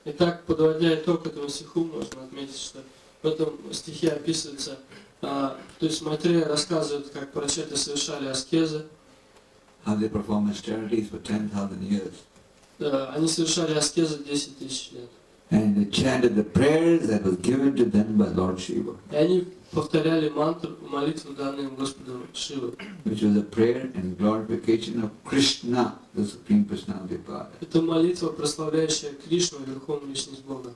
Итак, подводя итог этому стиху, можно отметить, что в этом стихе описывается, то есть Майтрея рассказывает, как прачеты совершали аскезы. How they performed austerities for 10,000 years. Они совершали аскезы 10 тысяч лет. And they chanted the prayers that was given to them by Lord Shiva, И они повторяли мантру, молитву, данную им Господом Шивой. which was a prayer and glorification of Krishna, the Supreme Personality of God. Это молитва, прославляющая Кришну, Верховную Личность Бога.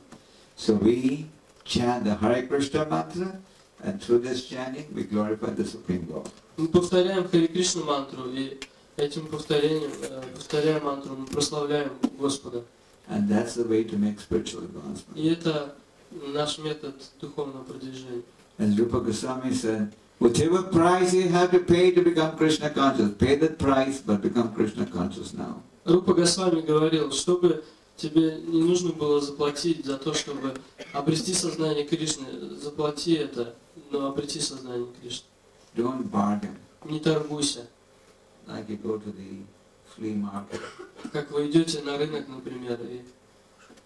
So we chant the Hare Krishna mantra, and through this chanting we glorify the Supreme Lord. Мы повторяем Харе Кришна мантру, и этим повторением, повторяя мантру, мы прославляем Господа. And that's the way to make spiritual advancement. И это наш метод духовного продвижения. As Rupa Goswami said, whatever price you have to pay to become Krishna conscious, pay that price but become Krishna conscious now. Рупа Госвами говорил, чтобы тебе не нужно было заплатить за то, чтобы обрести сознание Кришны, заплати это, но обрети сознание Кришны. Don't bargain. Не торгуйся. Like you go to the flea market. Как вы идете на рынок, например, и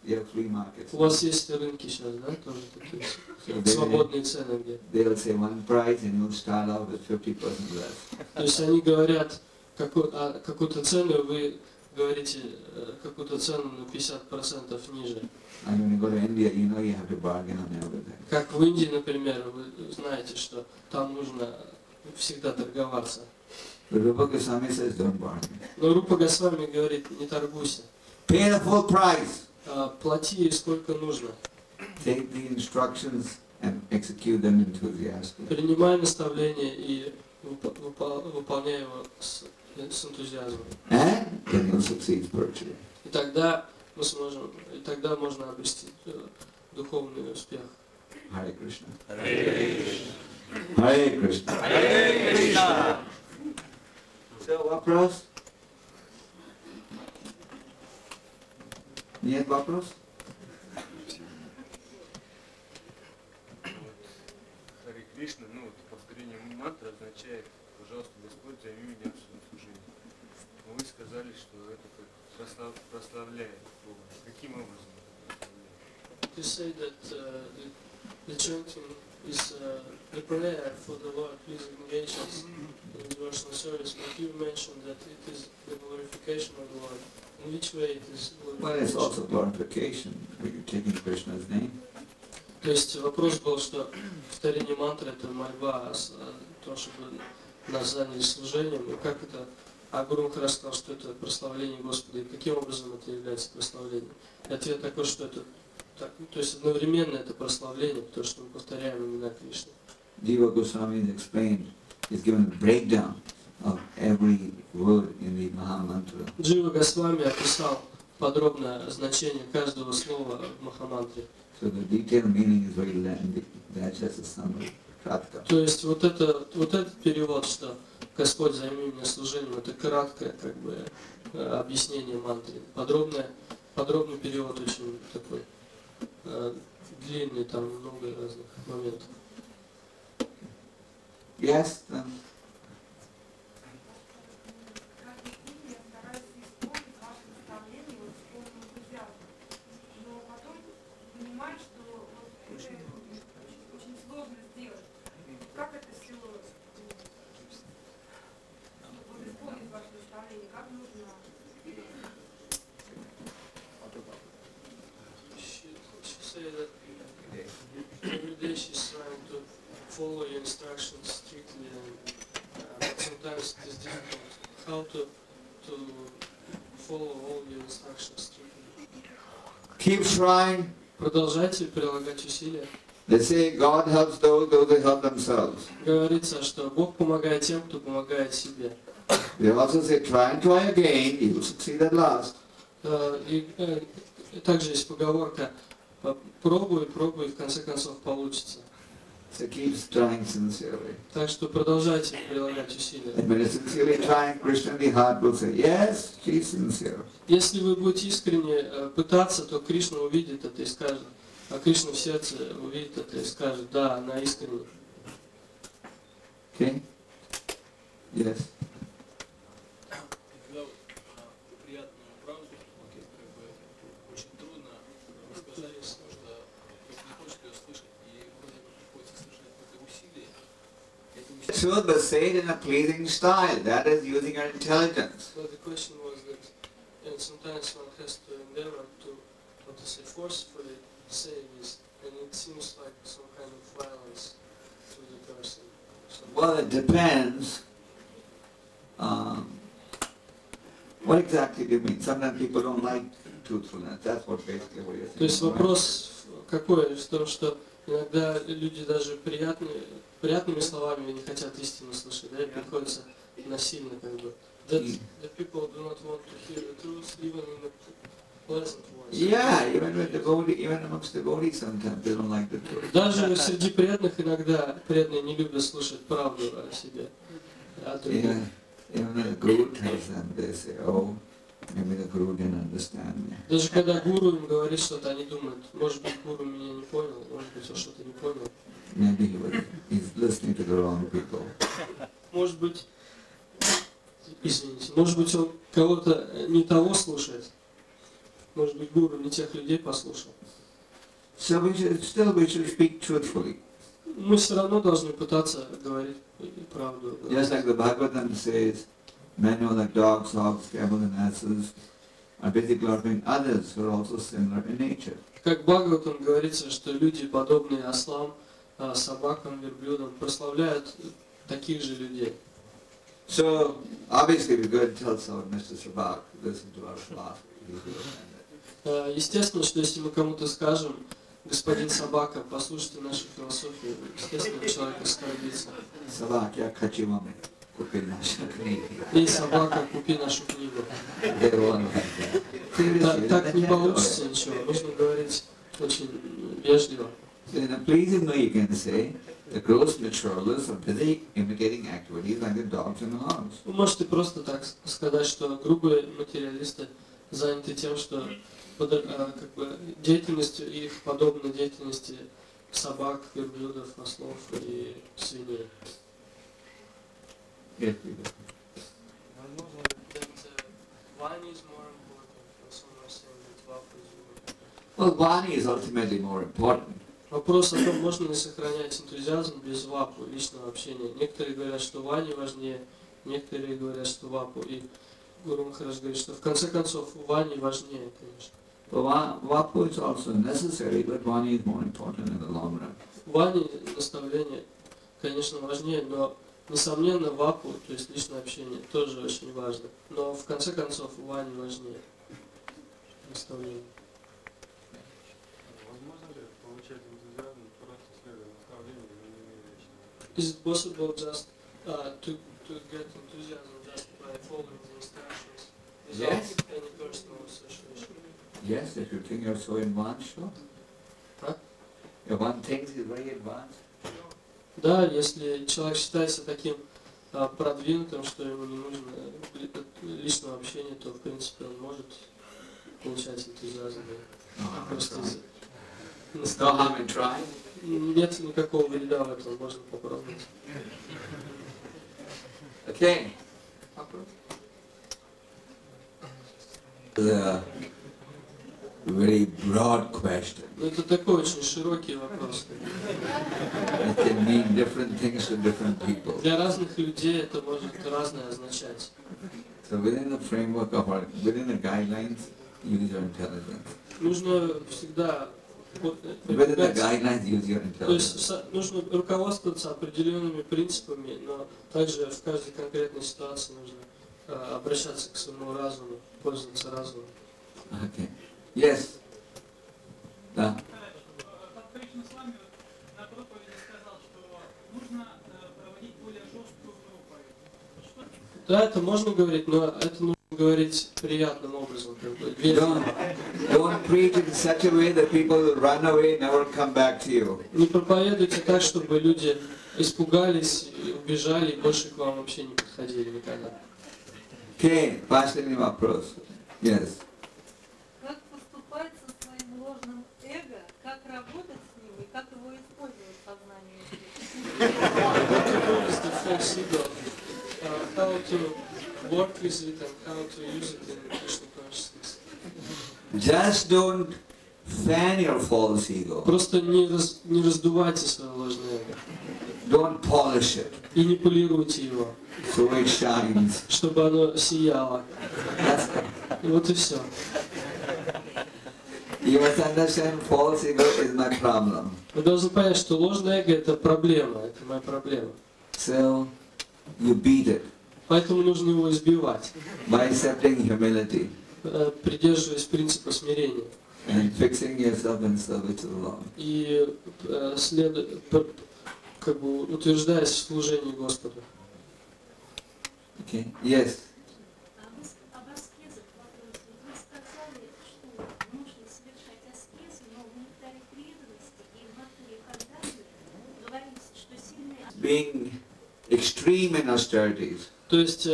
You have flea markets. у вас есть рынки сейчас, да, тоже такие So свободные цены, где. they'll say one price and you'll start out with 50% less. То есть они говорят какую-то цену, вы говорите какую-то цену на 50% ниже. And when you go to India, you know you have to bargain on everything. Как в Индии, например, вы знаете, что там нужно всегда торговаться. But Rupa Goswami says don't bargain. Но Рупа Госвами говорит, не торгуйся. Pay the full price. Плати сколько нужно. Take the instructions and execute them enthusiastically. Принимай наставление и выполняй его с энтузиазмом. And then you'll succeed spiritually. И тогда мы сможем, и тогда можно обрести духовный успех. Hare Krishna. Hare Krishna. Hare Krishna. So, вопрос? Нет вопрос? Харе Кришна, ну вот повторение мантры означает, пожалуйста, Господь, займи меня в своем служении. Но вы сказали, что это как прославляет Бога. Каким образом это прославляет? You say that the chanting is the prayer for the Lord, please engage us in devotional service, but you mentioned that it is the glorification of the Lord. In which way it is Well, it's glorification? also glorification. You're taking Krishna's name. То есть вопрос был, что повторение мантры это мольба о том, чтобы нас заняли служением, и как это, а Гуру Махарадж сказал, что это прославление Господа, и каким образом это является прославлением. И ответ такой, что это так, то есть одновременно это прославление, потому что мы повторяем имена Кришны. Jiva Goswami is explained, is given a breakdown of every word in the Mahamantra. Джива Госвами описал подробное значение каждого слова в Махамантре. So the detailed meaning is very lengthy. That's just a summary. Kratka. То есть вот этот перевод, что Господь займи меня служением, это краткое как бы объяснение мантры. Подробный перевод очень такой длинный, там много разных моментов. Yes? Every day she's trying to follow your instructions strictly, but sometimes it is difficult. How to follow all your instructions strictly? Keep trying. Продолжайте прилагать усилия. They say God helps those who help themselves. Говорится, что Бог помогает тем, кто помогает себе. They also say try and try again, you will succeed at last. И также есть поговорка: пробуй, пробуй, в конце концов получится. So keep trying sincerely. Так что продолжайте прилагать усилия. And when you're sincerely trying, Krishna in the heart will say, yes, she's sincere. Если вы будете искренне пытаться, то Кришна увидит это и скажет, а Кришна в сердце увидит это и скажет, да, она искренне. Okay? Yes. Когда приятную правду, как бы очень трудно рассказать, потому что не хочет ее слышать, и вроде бы приходится совершать какое-то усилие. Truth, but say it in a pleasing style. That is using your intelligence. So the question was that sometimes one has to endeavor to, what to say, forcefully say this, and it seems like some kind of violence to the person. Well, it depends. What exactly do you mean? Sometimes people don't like truthfulness. That's what basically what you're saying. То есть right? вопрос какой? В том, что иногда люди даже приятными словами не хотят истину слышать, да, и приходится насильно как бы. That the people do not want to hear the truth even in a pleasant voice. Yeah, even amongst devotees sometimes they don't like the truth. Даже среди преданных иногда преданные не любят слушать правду о себе. О других. Yeah, even when the guru tells them, they say, oh, maybe the guru didn't understand me. Даже когда гуру им говорит что-то, они думают, может быть, гуру меня не понял, может быть, он что-то не понял. Maybe he's listening to the wrong people. Может быть, извините, может быть, он кого-то не того слушает. Может быть, гуру не тех людей послушал. So we should speak truthfully. Мы все равно должны пытаться говорить правду. Just like the Bhagavatam says, men who are like dogs, hogs, camels and asses are busy glorifying others who are also similar in nature. Как в Бхагаватам говорится, что люди, подобные ослам, собакам, верблюдам, прославляют таких же людей. So obviously we go and tell someone, Mr. Sabak, listen to our philosophy. He'll be offended. Естественно, что если мы кому-то скажем, господин собака, послушайте нашу философию, естественно, человек оскорбится. Sabak, я хочу вам купить нашу книгу. Эй, собака, купи нашу книгу. They won't like that. Seriously, Так they не can't do получится it. ничего. Нужно говорить очень вежливо. So in a pleasing way you can say, the gross materialists are busy imitating activities like the dogs and the hogs. Вы можете просто так сказать, что грубые материалисты заняты тем, что как бы, деятельностью их подобна деятельности собак, верблюдов, ослов и свиней. Yes, we do. Возможно, Well, Vani is ultimately more important. Вопрос о том, можно ли сохранять энтузиазм без вапу, личного общения. Некоторые говорят, что вани важнее, некоторые говорят, что вапу. И Гуру Махарадж говорит, что в конце концов вани важнее, конечно. But Vapu is also necessary, but Vani is more important in the long run. Вани наставление, конечно, важнее, но несомненно вапу, то есть личное общение, тоже очень важно. Но в конце концов вани важнее наставление. Возможно ли получать энтузиазм просто следуя наставлению, но не имея личного? Is it possible just to get enthusiasm just by following the instructions without Yes. any personal association? Yes, if you think you're so advanced, sure. Huh? If one thinks he's very advanced, Да, если человек считается таким продвинутым, что ему не нужно личного общения, то в принципе он может получать энтузиазм. Просто из no наставления. harm in trying. Нет никакого вреда в этом, можно попробовать. Okay. The very broad question. Но это такой очень широкий вопрос. It can mean different things to different people. Для разных людей это может разное означать. So within the framework of within the guidelines, use your intelligence. Нужно всегда Within the guidelines, use your то есть intelligence. нужно руководствоваться определенными принципами, но также в каждой конкретной ситуации нужно обращаться к своему разуму, пользоваться разумом. Okay. Yes. Да. Кришна с вами на проповеди сказал, что нужно проводить более жесткую проповедь. Да, это можно говорить, но это нужно говорить приятным образом. образом, как бы, вежливо. Don't preach in such a way that people will run away, never come back to you. Не проповедуйте так, чтобы люди испугались, убежали и больше к вам вообще не подходили никогда. Okay, последний вопрос. Yes. Как поступать со своим ложным эго, как работать с ним и как его использовать в сознании? What is the false ego? How to work with it and how to use it in Krishna consciousness? Just don't fan your false ego. Просто не раздувайте свое ложное эго Don't polish it и не полируйте его, so it shines. чтобы оно сияло. That's, И вот и все. you must understand false ego is my problem. Вы должны понять, что ложное эго это проблема, это моя проблема. So you beat it Поэтому нужно его избивать, by accepting humility придерживаясь принципа смирения. and fixing yourself in service to the Lord. И как бы утверждаясь в служении Господу. Okay. Yes. Об аскезах вопрос. Вы сказали, что нужно совершать аскезы, но в нектаре преданности и в натуре Канданы говорится, что сильные... Being extreme in austerities. То есть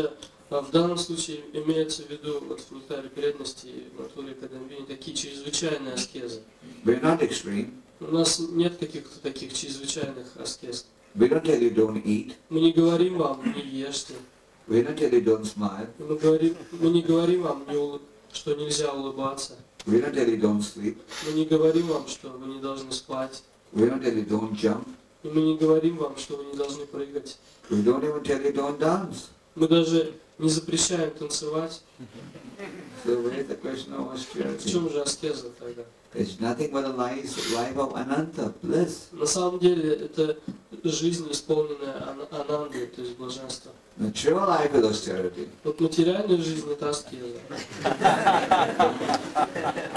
в данном случае имеется в виду вот в нектаре преданности и в натуре Кадамбини такие чрезвычайные аскезы. We're not extreme. У нас нет каких-то таких чрезвычайных аскез. We don't tell you don't eat. Мы не говорим вам не ешьте. We don't tell you don't smile. Мы не говорим вам, что нельзя улыбаться. We don't tell you don't sleep. Мы не говорим вам, что вы не должны спать. We don't tell you don't jump. И мы не говорим вам, что вы не должны прыгать. We don't even tell you don't dance. Мы даже не запрещаем танцевать. So where's the question of В austerity? чем же аскеза тогда? It's nothing but a life of ananta, bliss. На самом деле это жизнь, исполненная анандой, то есть блаженства. The true life is austerity. Вот материальная жизнь это аскеза.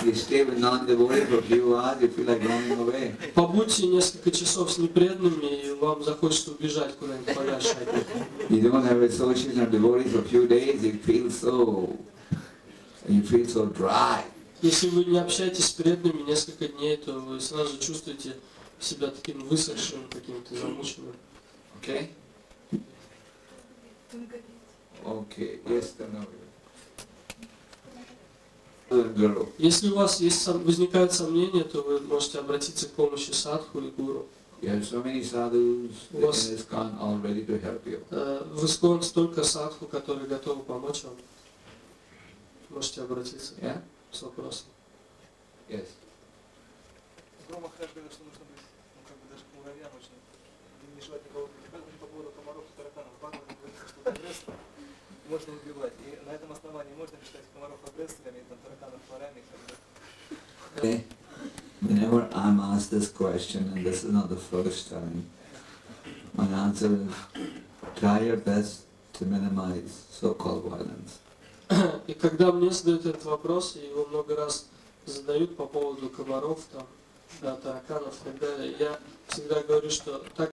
You stay with non-devotees for a few hours, you feel like running away. Побудьте несколько часов с непреданными, и вам захочется убежать куда-нибудь подальше от них. You don't have association of devotees for a few days, you feel so dry. Если вы не общаетесь с преданными несколько дней, то вы сразу чувствуете себя таким высохшим, каким-то замученным. Okay? Okay, yes, Guru. Если у вас возникают сомнения, то вы можете обратиться к помощи садху и гуру. You have so many sadhus in ISKCON all ready to help you. В ISKCON столько садху, которые готовы помочь вам. Можете обратиться Yeah? с вопросом. Yes. Гуру Махарадж говорил, что нужно быть, как бы даже к муравьям очень, не желать никого убить. Как по поводу комаров и тараканов, Бхагаван говорится, что агрессора можно убивать. И на этом основании можно считать комаров агрессорами, и тараканов ворами. Okay. Whenever I'm asked this question, and this is not the first time, my answer is try your best to minimize so-called violence. И когда мне задают этот вопрос, и его много раз задают по поводу комаров, там, тараканов и так далее, я всегда говорю, что так